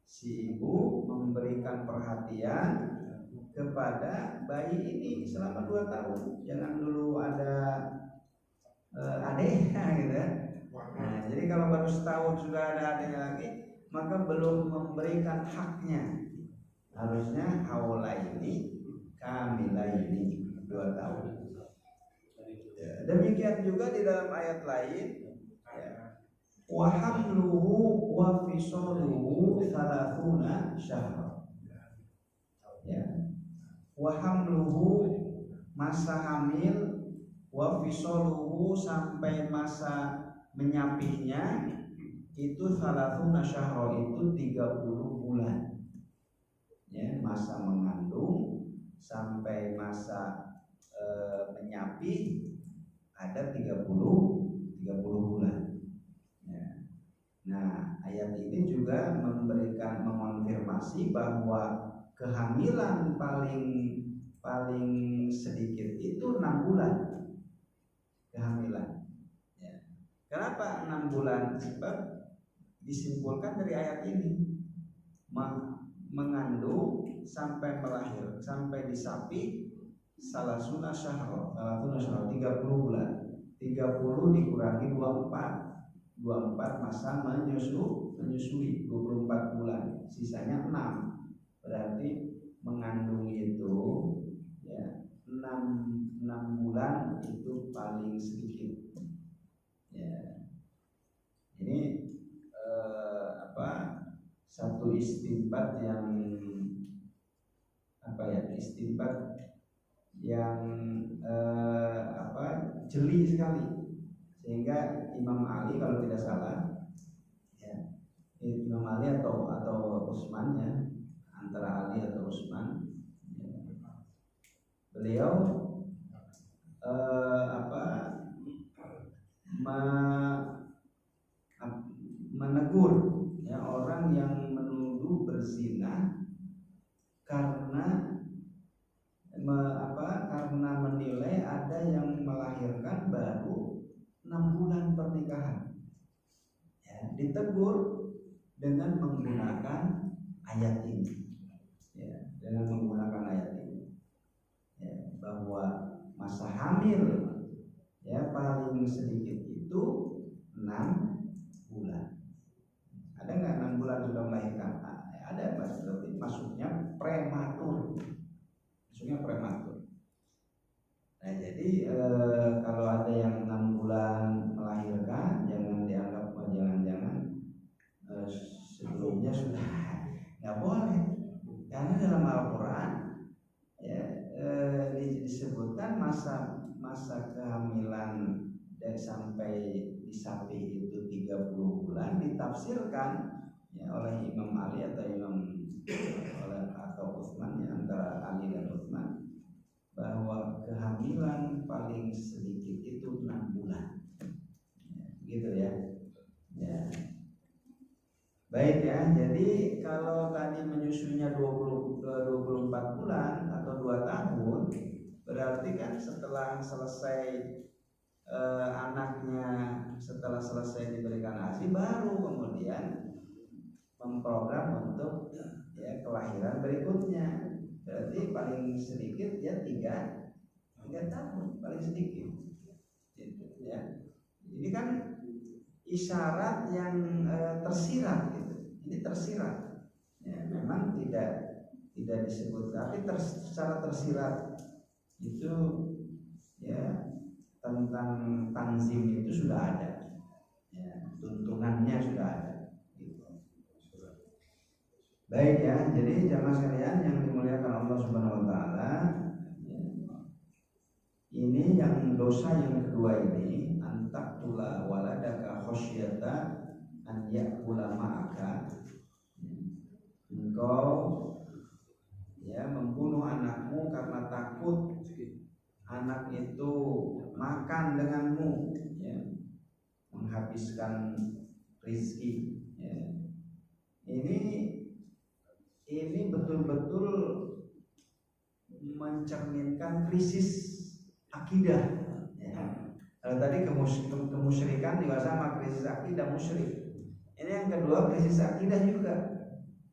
si ibu memberikan perhatian kepada bayi ini selama 2 tahun. Jangan dulu ada adiknya gitu ya. Nah, jadi kalau baru setahun sudah ada adiknya lagi, maka belum memberikan haknya. Harusnya haulaini kamilaini 2 tahun. Ya, demikian juga di dalam ayat lain, ya, wa hamluhu wa fisaluhu 30 syahra. Ya. Wa hamluhu masa hamil, wa fisaluhu sampai masa menyapihnya itu 30 syahra, itu 30 bulan. Ya, masa mengandung sampai masa menyapih ada 30 bulan. Ya. Nah, ayat ini juga mengonfirmasi bahwa kehamilan paling sedikit itu 6 bulan kehamilan. Ya. Kenapa 6 bulan? Sebab disimpulkan dari ayat ini, mengandung sampai melahir sampai disapi salasuna syahra 30 bulan. 30 dikurangi 24 masa menyusui 24 bulan, sisanya 6. Berarti mengandung itu, ya, 6 bulan itu paling sedikit. Ya. Ini satu istinbat yang istinbat yang jeli sekali, sehingga Imam Ali kalau tidak salah, ya, Imam Ali atau Utsman, ya, antara Ali atau Utsman, ya, beliau menegur, ya, orang yang menuduh berzina karena menilai ada yang melahirkan baru 6 bulan pernikahan. Ya, ditegur dengan menggunakan ayat ini. Ya, dengan menggunakan ayat ini. Ya, bahwa masa hamil, ya, paling sedikit itu 6 bulan. Ada nggak 6 bulan sudah melahirkan? Ada, masuknya prematur. Nah, jadi kalau ada yang 6 bulan melahirkan, jangan dianggap jangan-jangan sebelumnya sudah nggak boleh, karena dalam Al-Quran, ya, disebutkan masa kehamilan dan sampai disapih itu 30 bulan ditafsirkan, ya, oleh Imam Ali atau Utsman, ya, antara Ali dan Utsman, bahwa kehamilan paling sedikit itu 6 bulan, ya, gitu ya. Ya. Baik, ya. Jadi kalau tadi menyusuinya 24 bulan atau 2 tahun, berarti kan setelah selesai anaknya, setelah selesai diberikan ASI, baru kemudian memprogram untuk, ya, kelahiran berikutnya. Berarti paling sedikit, ya, 3 tahun paling sedikit, gitu, ya. Ini kan isyarat yang tersirat, gitu. Ini tersirat, ya, memang tidak disebut, tapi secara tersirat itu, ya, tentang tanzim itu sudah ada, ya, tuntunannya sudah ada, gitu. Baik, ya, jadi jamaah sekalian yang dimuliakan Allah Subhanahu wa taala, ya, ini yang dosa yang kedua ini, antaqtula waladaka khasyata an ya'kula ma'aka. Engkau, ya, membunuh anakmu karena takut anak itu makan denganmu, ya, menghabiskan rizki. Ya. Ini betul-betul mencerminkan krisis akidah. Ya. Kalau tadi kemusyrikan juga sama, krisis akidah musyrik. Ini yang kedua, krisis akidah juga,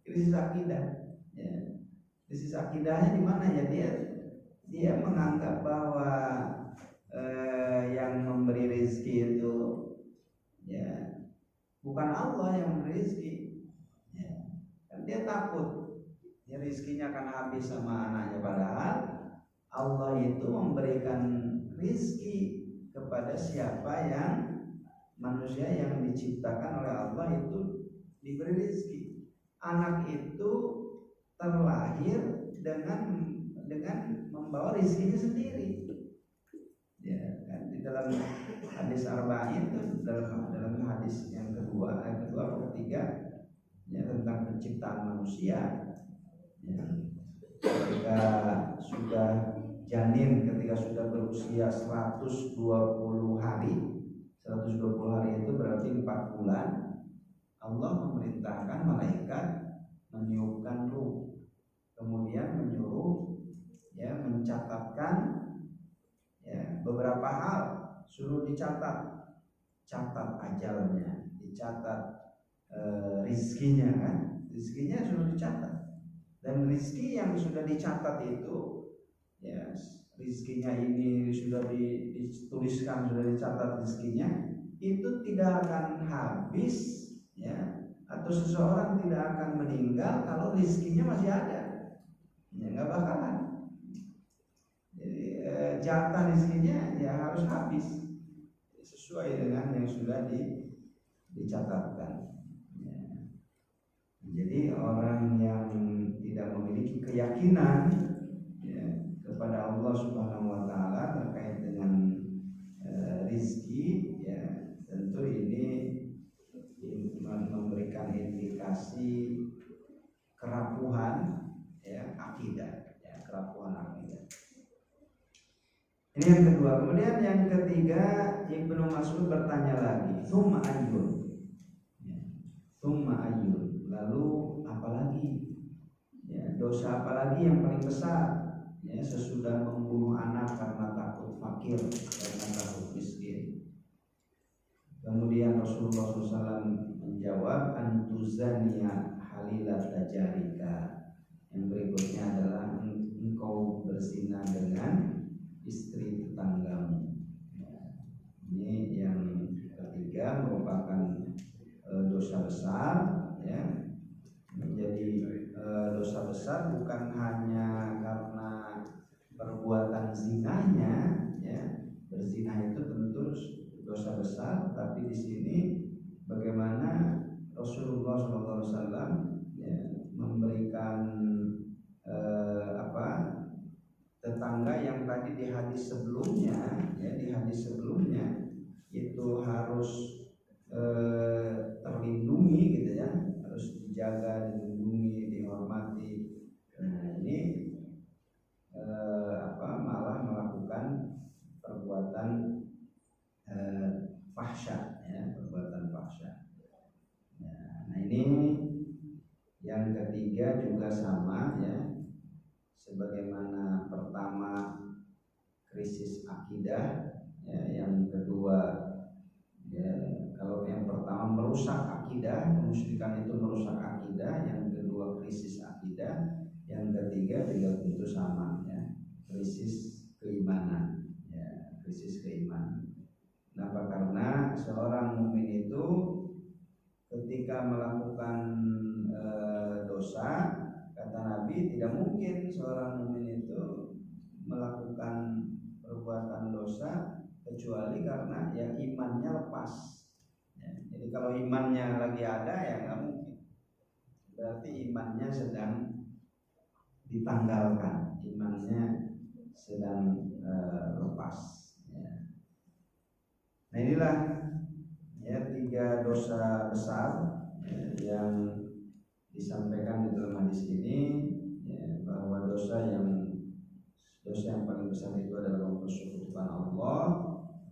krisis akidah. Ya. Krisis akidahnya di mana ya? Dia menganggap bahwa yang memberi rezeki itu ya bukan Allah yang memberi rezeki. Ya. Kan dia takut ya rezekinya akan habis sama anaknya, padahal Allah itu memberikan rezeki kepada siapa yang manusia yang diciptakan oleh Allah itu diberi rezeki. Anak itu terlahir dengan membawa rezekinya sendiri. Ya, kan di dalam hadis arba'in itu dalam hadis yang kedua atau ketiga ya tentang penciptaan manusia. Ya, ketika sudah janin, ketika sudah berusia 120 hari itu berarti 4 bulan, Allah memerintahkan malaikat meniupkan ruh, kemudian menyuruh ya mencatatkan ya beberapa hal, suruh catat ajalnya, dicatat rizkinya kan, rizkinya suruh dicatat, dan rizki yang sudah dicatat itu ya rizkinya ini sudah dituliskan, sudah dicatat rizkinya itu tidak akan habis ya, atau seseorang tidak akan meninggal kalau rizkinya masih ada. Ya nggak bakalan. Jadi jatah rezekinya ya harus habis sesuai dengan yang sudah dicatatkan. Ya. Jadi orang yang tidak memiliki keyakinan ya, kepada Allah Subhanahu Wa Taala terkait dengan rezeki, ya tentu ini memberikan indikasi kerapuhan ya akidah, ya kerapuhan akidah. Ini yang kedua. Kemudian yang ketiga, Ibnu Mas'ud bertanya lagi, "Tsumma ayyun?" Ya, "Tsumma ayyun?" Lalu apalagi? Ya, dosa apalagi yang paling besar? Ya, sesudah membunuh anak karena takut fakir, karena takut miskin. Kemudian Rasulullah SAW menjawab, "Antuzania halilat tajarika." Yang berikutnya adalah engkau berzina dengan istri tetanggamu. Ya, ini yang ketiga merupakan dosa besar. Ya, menjadi dosa besar bukan hanya karena perbuatan zinanya. Ya, berzina itu tentu dosa besar, tapi di sini bagaimana Rasulullah SAW ya, memberikan tetangga yang tadi di hadis sebelumnya, ya di hadis sebelumnya itu harus terlindungi gitu ya, harus dijaga, dilindungi, dihormati. Nah ini malah melakukan perbuatan fahsya, ya perbuatan fahsya. Nah ini yang ketiga juga sama ya. Sebagaimana pertama krisis akidah, ya, yang kedua ya, kalau yang pertama merusak akidah, kemusyrikan itu merusak akidah, yang kedua krisis akidah, yang ketiga juga tentu sama ya, krisis keimanan, ya krisis keimanan. Kenapa? Karena seorang mukmin itu ketika melakukan dosa, kata Nabi, tidak mungkin seorang mukmin itu melakukan perbuatan dosa kecuali karena ya imannya lepas. Ya, jadi kalau imannya lagi ada ya nggak mungkin. Berarti imannya sedang ditanggalkan, imannya sedang lepas. Ya. Nah inilah ya 3 dosa besar ya, yang disampaikan di dalam hadis ini ya, bahwa dosa yang paling besar itu adalah mempersekutukan Allah,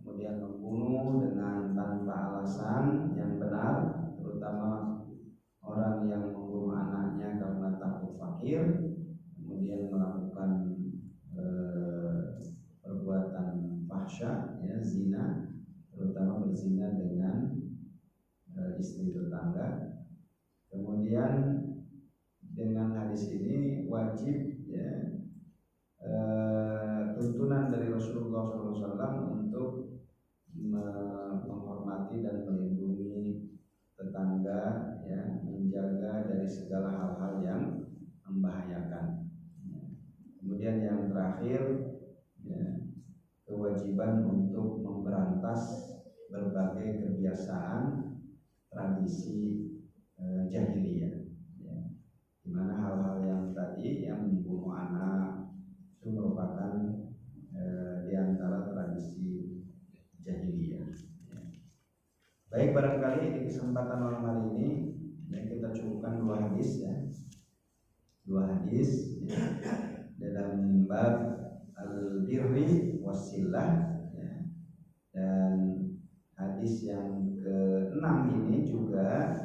kemudian membunuh dengan tanpa alasan yang benar, terutama orang yang membunuh anaknya karena takut fakir, kemudian melakukan perbuatan fahsya, ya, zina, terutama berzina dengan istri tetangga. Kemudian dengan hadis ini wajib, ya, tuntunan dari Rasulullah SAW untuk menghormati dan melindungi tetangga, ya, menjaga dari segala hal-hal yang membahayakan. Kemudian yang terakhir, ya, kewajiban untuk memberantas berbagai kebiasaan tradisi jahiliyah, ya, di mana hal-hal yang tadi yang membunuh anak itu merupakan di antara tradisi jahiliyah. Ya. Baik, barangkali di kesempatan malam hari ini, ya, kita cukupkan dua hadis, ya, ya, dalam bab al-birri wasilah, ya. Dan hadis yang ke-6 ini juga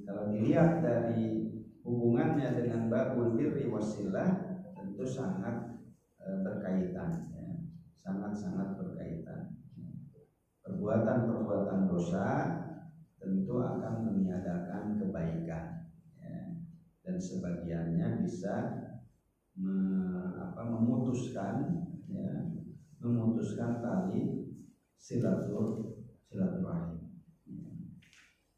kalau dilihat dari hubungannya dengan babul birri wasilah tentu sangat berkaitan, ya. Sangat-sangat berkaitan. Perbuatan-perbuatan dosa tentu akan meniadakan kebaikan, ya. Dan sebagiannya bisa memutuskan, ya, memutuskan tali silaturahim.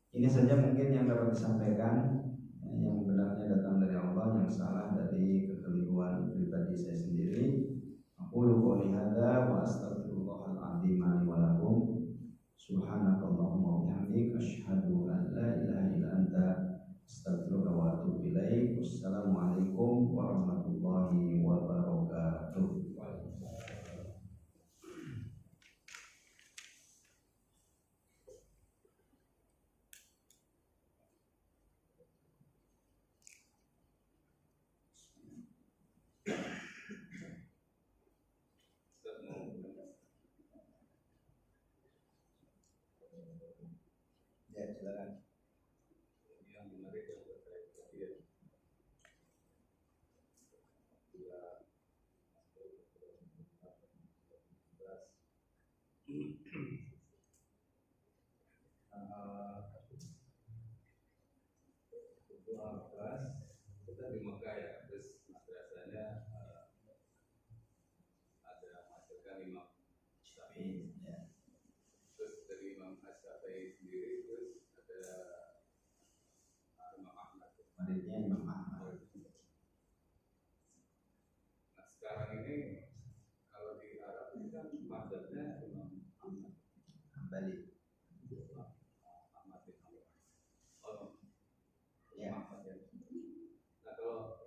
Ini saja mungkin yang dapat disampaikan. Yang benarnya datang dari Allah, yang salah dari kekeliruan pribadi saya sendiri. Aqulu qouli hadza wa astaghfirullahal azim li wa lakum. Subhanakallahumma wa bihamdika asyhadu an la ilaha illa anta astaghfiruka wa atubu ilaik. Wassalamualaikum warahmatullahi wabarakatuh. Ya, silakan. Yang menarik yang terkait tadi, kita di Mekah, ya, terus madrasahnya ada menghasilkan Imam Syafi'i, Ya. terus dari Imam Syafi'i sendiri, terus ada Imam Ahmad, Muridnya Imam Ahmad. Nah, sekarang ini kalau di Arab ini kan mazhabnya Imam Ahmad Hambali. Ahmad bin Hanbal. Oh, Ya. Ahmad, ya. Nah, kalau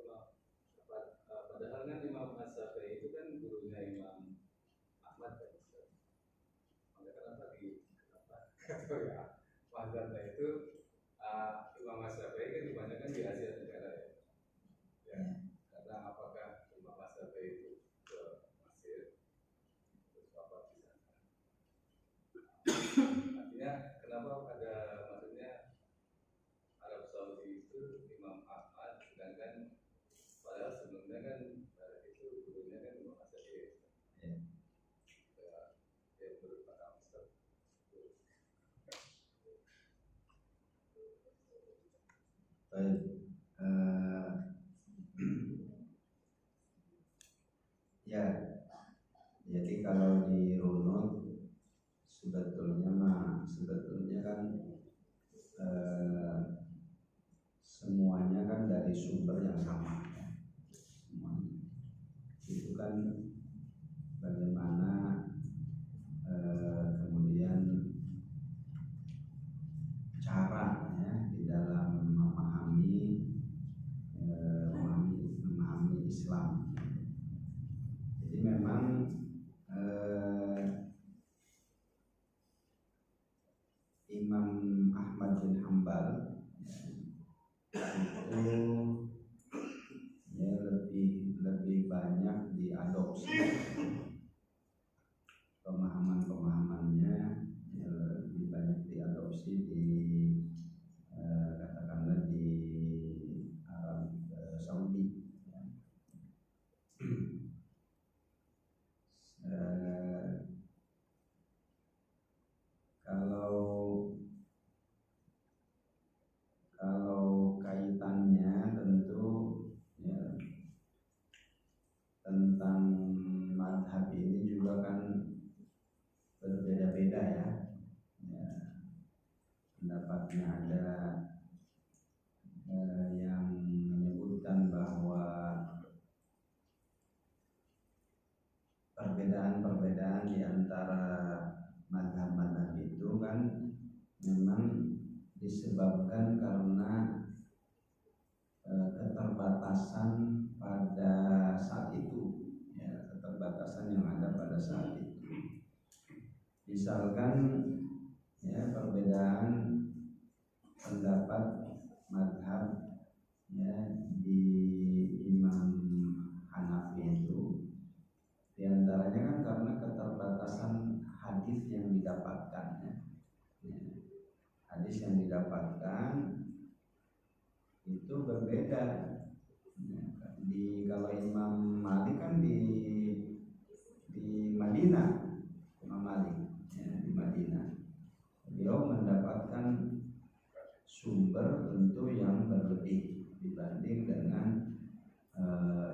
padahal kan Imam Syafi'i itu kan gurunya Imam Ahmad, kan. Maka kenapa ya mazhabnya itu Imam Syafi'i kan kebanyakan di Asia Tenggara, ya. Ya. Karena apakah Imam Syafi'i itu ke Mesir terus wafat di sana? Artinya kenapa ada, maksudnya Arab Saudi itu Imam Ahmad, sedangkan padahal sebelumnya kan itu gurunya kan Imam Syafi'i. Ya. Ya, menurut Pak Ustaz. Baik. Ya, jadi kalau dirunut sebetulnya kan semuanya kan dari sumber yang sama, ya. Semuanya itu kan bagaimana kemudian caranya di dalam memahami Islam. Jadi memang Imam Ahmad bin Hanbal itu, ya, lebih banyak diadopsi pemahaman adopsi di katakanlah di Arab Saudi. Kalau kaitannya tentu ya, tentang madhab ini juga kan berbeda-beda ya. Pendapatnya ada yang menyebutkan bahwa perbedaan-perbedaan di antara madhab-madhab itu kan memang disebabkan karena keterbatasan pada saat itu, ya, keterbatasan yang ada pada saat itu. Misalkan ya, perbedaan pendapat madhab ya, di Imam Hanafi itu diantaranya kan karena keterbatasan hadis yang didapatkan ya. Hadis yang didapatkan itu berbeda. Kalau Imam Malik kan di Madinah, Imam Malik ya, di Madinah. Beliau mendapatkan sumber tentu yang berlebih dibanding dengan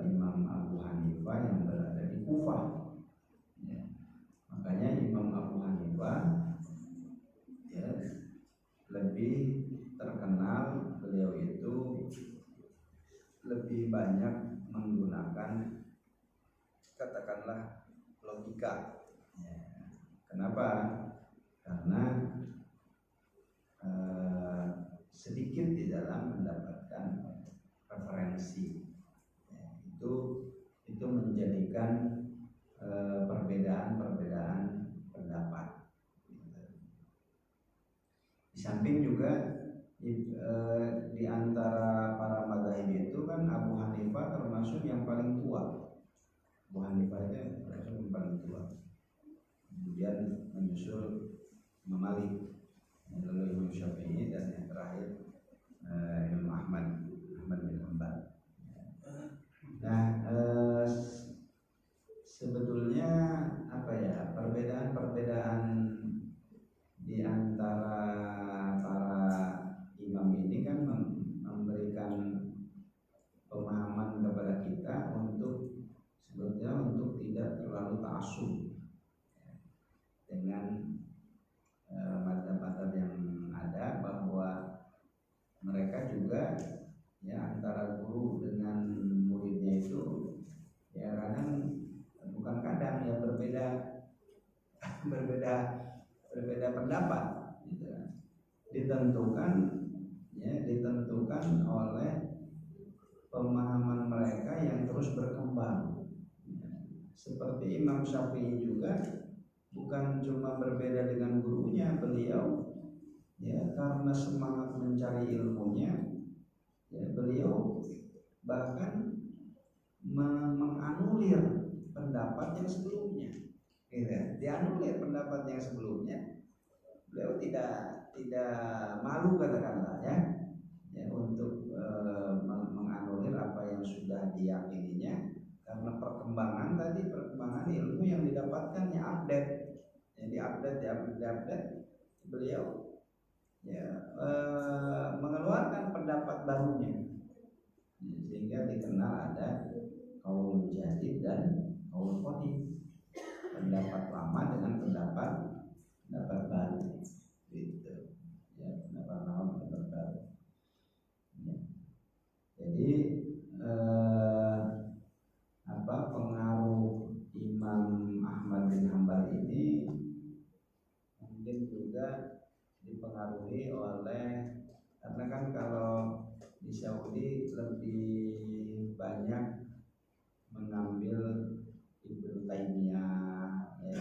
Imam Abu Hanifah yang berada di Kufah. Ya. Makanya Imam Abu Hanifah ya, lebih terkenal, beliau itu lebih banyak menggunakan katakanlah logika. Ya. Kenapa? Karena sedikit di dalam mendapatkan referensi. Ya, itu menjadikan perbedaan-perbedaan pendapat. Di samping juga di antara para madzhab itu kan Abu Hanifah termasuk yang paling tua. Abu Hanifah itu termasuk yang paling tua. Kemudian menyusul Imam Malik, lalu Imam Syafi'i, dan yang terakhir Imam Ahmad bin Hanbal. Nah, sebetulnya apa ya, perbedaan-perbedaan di antara para imam ini kan memberikan pemahaman kepada kita untuk sebetulnya untuk tidak terlalu ta'assub dengan madzhab-madzhab yang ada, bahwa mereka juga ya antara guru dengan muridnya itu ya kadang bukan kadang ya berbeda pendapat gitu. Ditentukan oleh pemahaman mereka yang terus berkembang. Seperti Imam Syafi'i juga bukan cuma berbeda dengan gurunya, beliau ya karena semangat mencari ilmunya ya, beliau bahkan menganulir pendapat yang sebelumnya. Dianulir pendapat yang sebelumnya. Beliau tidak malu katakanlah ya untuk menganulir apa yang sudah diyakininya, karena perkembangan ilmu yang didapatkannya update. Jadi update beliau ya mengeluarkan pendapat barunya, sehingga dikenal ada qaul jadid dan qaul qadim, pendapat lama dengan pendapat baru gitu ya, pendapat lama pendapat baru ya. Jadi pengaruh Imam Ahmad bin Hanbal ini mungkin juga dipengaruhi oleh, karena kan kalau di Saudi lebih banyak mengambil Ibnu Taimiyah ya,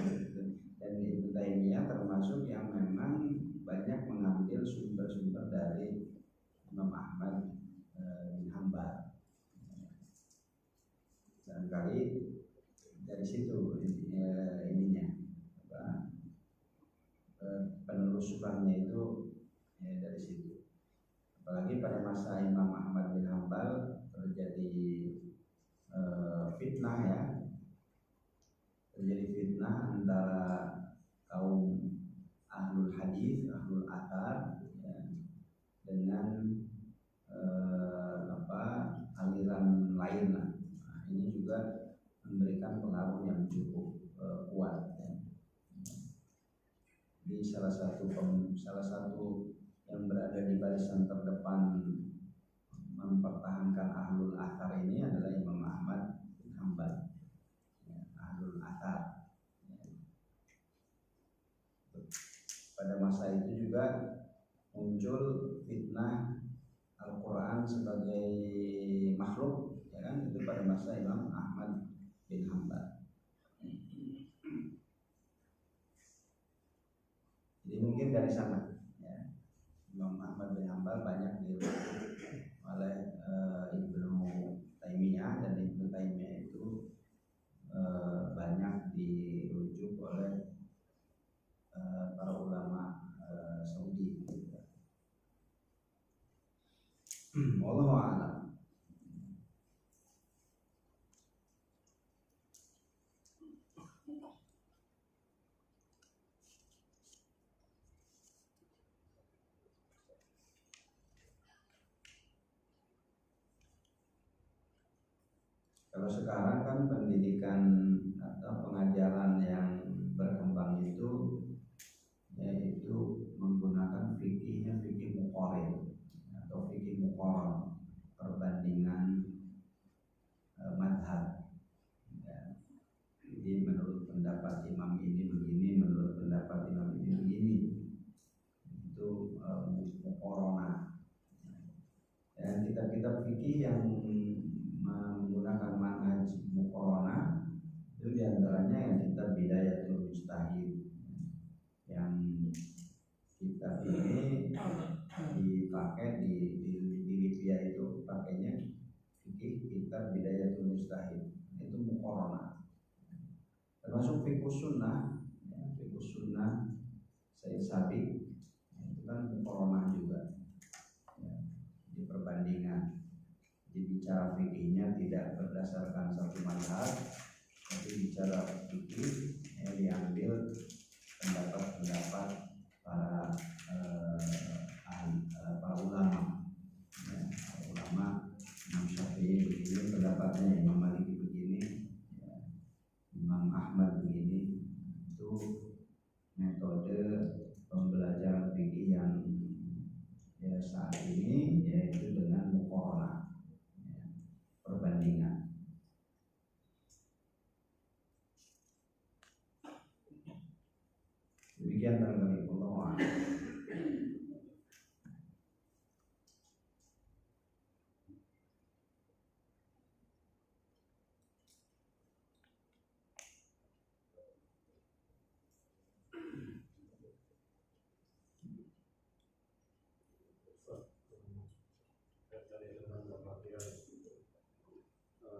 dan Ibnu Taimiyah termasuk yang memang banyak mengambil sumber-sumber dari Imam Ahmad bin Hanbal. Barangkali dari situ ininya penelusurannya itu dari situ. Apalagi pada masa Imam Ahmad bin Hambal terjadi fitnah ya, terjadi fitnah antara kaum ahlul hadis, ahlul athar ya, dengan aliran lain lah. Nah, ini juga memberikan pengaruh yang cukup kuat ya. Di salah satu yang berada di barisan terdepan mempertahankan ahlul athar ini adalah Imam Ahmad bin Hambal ya, ahlul athar ya. Pada masa itu juga muncul fitnah Al-Quran sebagai makhluk ya kan, itu pada masa Imam Ahmad bin Hambal. Jadi mungkin dari sana ya, Imam Ahmad bin Hambal banyak dirujuk oleh Ibnu Taimiyah, dan Ibnu Taimiyah itu banyak dirujuk oleh para ulama Saudi. Wallahu a'lam. Kalau sekarang kan pendidikan atau pengajaran yang berkembang itu yaitu menggunakan fikihnya fikih muqarrin atau fikih muqarran, perbandingan madhab ya. Jadi menurut pendapat imam ini begini, menurut pendapat imam ini begini, itu muqarranah. Dan kitab-kitab fikih yang menggunakan manhaj muqarranah itu diantaranya yang kitab Bidayatul Mujtahid, yang kitab ini dipakai di Libya itu pakainya fikih kitab Bidayatul Mujtahid, itu muqarranah. Termasuk fikih sunnah ya, fikih sunnah Sayyid Sabiq itu kan muqarranah juga ya, di perbandingan. Jadi bicara fikihnya tidak berdasarkan satu mazhab, tapi bicara fikih yang diambil pendapat-pendapat para ulama ya, para ulama. Imam Syafi'i begini pendapatnya, Imam Maliki begini ya, Imam Ahmad begini. Itu metode pembelajaran fikih yang ya saat ini yaitu dengan muqarranah ya, perbandingan. Demikian barangkali Allah.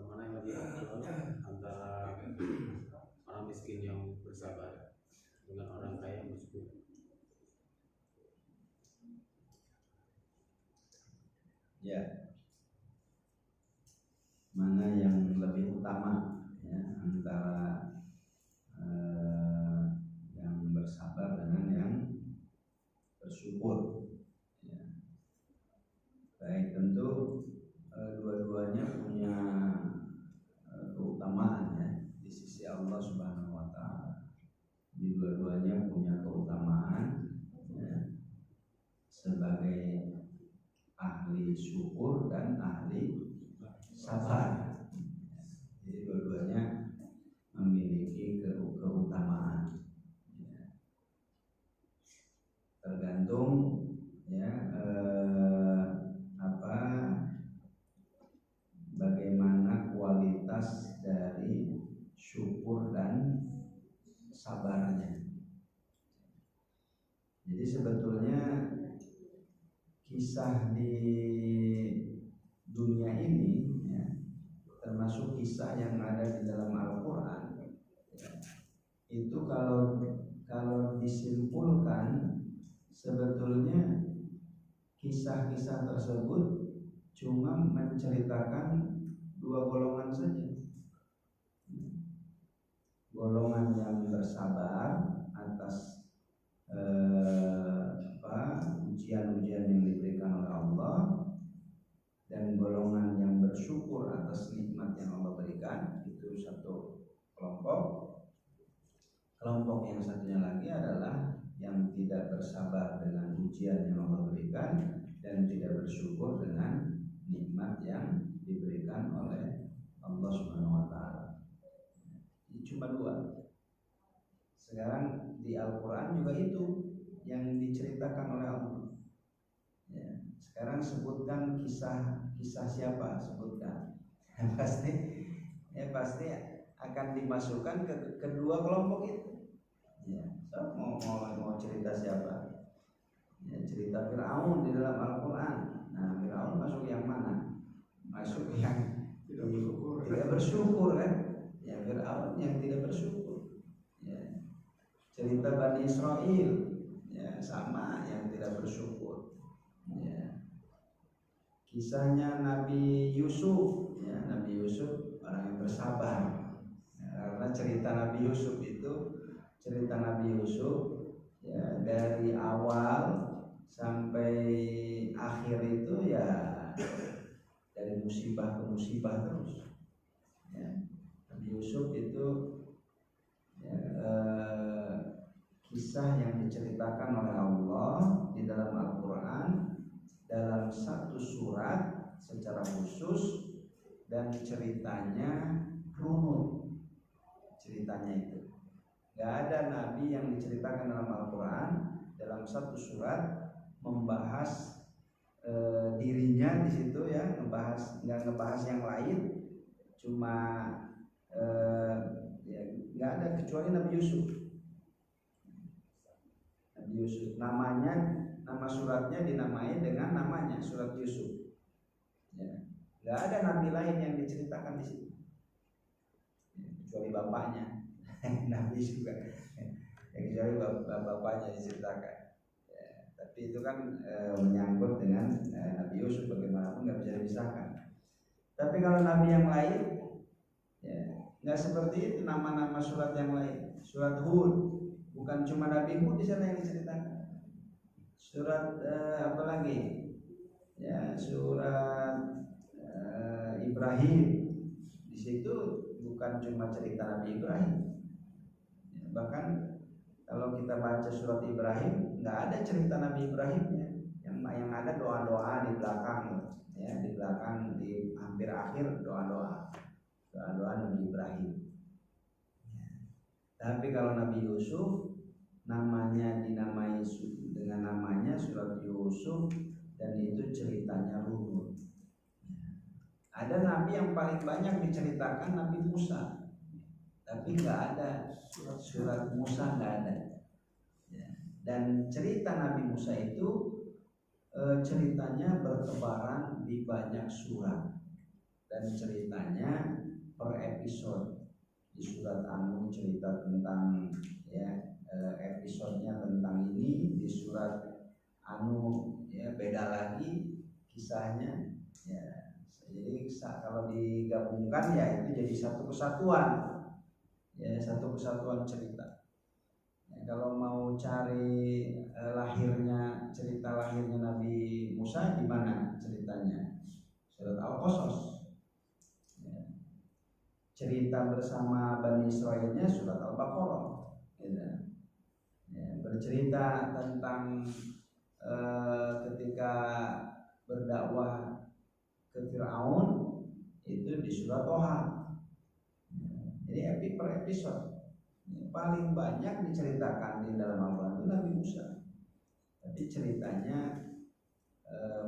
Mana yang lebih afdal antara orang miskin yang bersabar dengan orang kaya yang bersyukur? Ya, mana yang lebih utama ya, antara yang bersabar dengan yang bersyukur ya. Baik, tentu dua-duanya punya keutamaan ya di sisi Allah Subhanahu wa taala. Di dua-duanya punya keutamaan ya, sebagai ahli syukur dan ahli sabar. Jadi dua-duanya memiliki keutamaan ya. Tergantung ya bagaimana kualitas dari syukur dan sabarnya. Jadi sebetulnya kisah di dunia ini ya, termasuk kisah yang ada di dalam Al-Quran ya, itu kalau disimpulkan sebetulnya kisah-kisah tersebut cuma menceritakan dua golongan saja. Golongan yang bersabar atas ujian-ujian yang diberikan oleh Allah, dan golongan yang bersyukur atas nikmat yang Allah berikan. Itu satu kelompok. Kelompok yang satunya lagi adalah yang tidak bersabar dengan ujian yang Allah berikan dan tidak bersyukur dengan nikmat yang diberikan oleh Allah Subhanahu wa taala. Ini cuma dua. Sekarang di Al-Qur'an juga itu yang diceritakan oleh Allah. Ya, sekarang sebutkan kisah siapa? Sebutkan. pasti akan dimasukkan ke kedua kelompok itu. Ya, so, mau cerita siapa? Ya, cerita Fir'aun di dalam Al-Quran. Nah, Fir'aun masuk yang mana? Masuk yang tidak bersyukur kan? Ya, Fir'aun yang tidak bersyukur. Ya. Cerita Bani Israel, ya sama, yang tidak bersyukur. Ya. Kisahnya Nabi Yusuf, ya Nabi Yusuf orang yang bersabar. Ya, karena cerita Nabi Yusuf itu ya, dari awal sampai akhir itu ya dari musibah ke musibah terus. Ya, Nabi Yusuf itu ya, kisah yang diceritakan oleh Allah di dalam Al-Quran dalam satu surat secara khusus, dan ceritanya runut. Ceritanya itu gak ada nabi yang diceritakan dalam Al-Quran dalam satu surat membahas dirinya di situ, ya, nggak ngebahas yang lain, cuma ya, nggak ada kecuali Nabi Yusuf. Nabi Yusuf nama suratnya dinamai dengan namanya, surat Yusuf. Ya, nggak ada nabi lain yang diceritakan di situ, ya, kecuali bapaknya. Nabi juga, kecuali bapaknya diceritakan. Tapi itu kan menyangkut dengan Nabi Yusuf, bagaimanapun nggak bisa dipisahkan. Tapi kalau nabi yang lain, ya nggak seperti itu nama-nama surat yang lain. Surat Hud, bukan cuma Nabi Hud di sana yang diceritakan. Surat apa lagi? Ya, surat Ibrahim. Di situ bukan cuma cerita Nabi Ibrahim. Ya, bahkan kalau kita baca surat Ibrahim, nggak ada cerita Nabi Ibrahimnya, yang ada doa-doa di belakang, ya, di belakang, di hampir akhir doa-doa Nabi Ibrahim. Ya. Tapi kalau Nabi Yusuf, namanya dinamai dengan namanya surat Yusuf, dan itu ceritanya runut. Ya. Ada nabi yang paling banyak diceritakan Nabi Musa, tapi nggak ada surat Musa, nggak ada. Ya. Dan cerita Nabi Musa itu ceritanya bertebaran di banyak surat, dan ceritanya per episode. Di surat Anu cerita tentang, ya, episodenya tentang ini, di surat Anu ya beda lagi kisahnya. Ya, jadi kalau digabungkan ya itu jadi satu kesatuan. Ya, satu kesatuan cerita. Ya, kalau mau cari cerita lahirnya Nabi Musa, di mana ceritanya? Surat Al-Qasas. Ya. Cerita bersama Bani Israilnya surat Al-Baqarah. Ya, bercerita tentang ketika berdakwah ke Fir'aun itu di surat Toha. Jadi per episode. Yang paling banyak diceritakan di dalam Al-Quran itu Nabi Musa, tapi ceritanya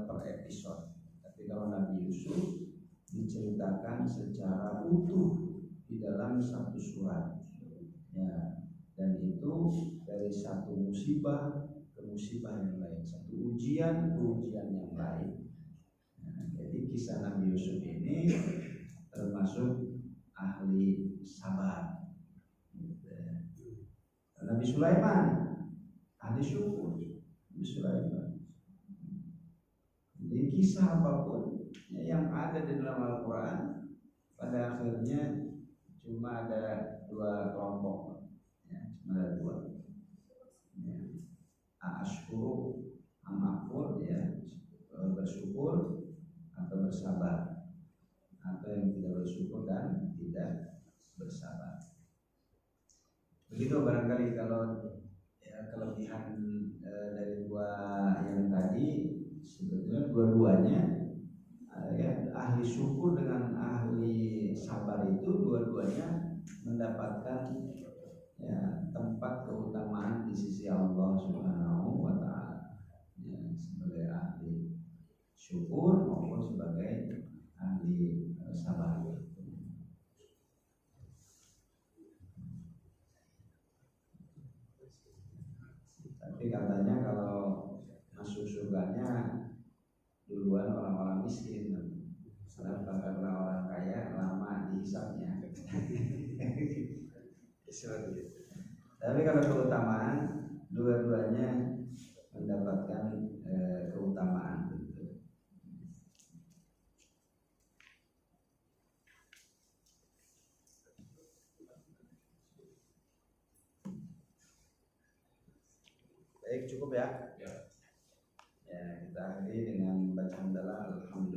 per episode. Tapi kalau Nabi Yusuf diceritakan secara utuh di dalam satu surat, ya, dan itu dari satu musibah ke musibah yang lain, satu ujian ke ujian yang lain. Nah, jadi kisah Nabi Yusuf ini termasuk ahli sabar. Nabi Sulaiman ahli syukur. Nabi Sulaiman kisah apapun yang ada di dalam Al-Quran, pada akhirnya cuma ada dua kelompok, ya, cuma ada dua, ya. Ashkuru amakfur, ya, bersyukur atau bersabar, atau yang tidak bersyukur dan tidak bersabar. Begitu barangkali kalau ya, kelebihan dari dua yang tadi, sebetulnya dua-duanya ya, ahli syukur dengan ahli sabar itu dua-duanya mendapatkan ya, tempat keutamaan di sisi Allah Subhanahu wa Ta'ala, ya, sebagai ahli syukur maupun sebagai ahli sabar. Tapi katanya kalau masuk surganya duluan orang-orang miskin, karena orang kaya lama dihisabnya. Tapi kalau keutamaan, dua-duanya mendapatkan keutamaan. Baik, cukup ya. Ya, kita akhiri dengan bacaan dalam alhamdulillah.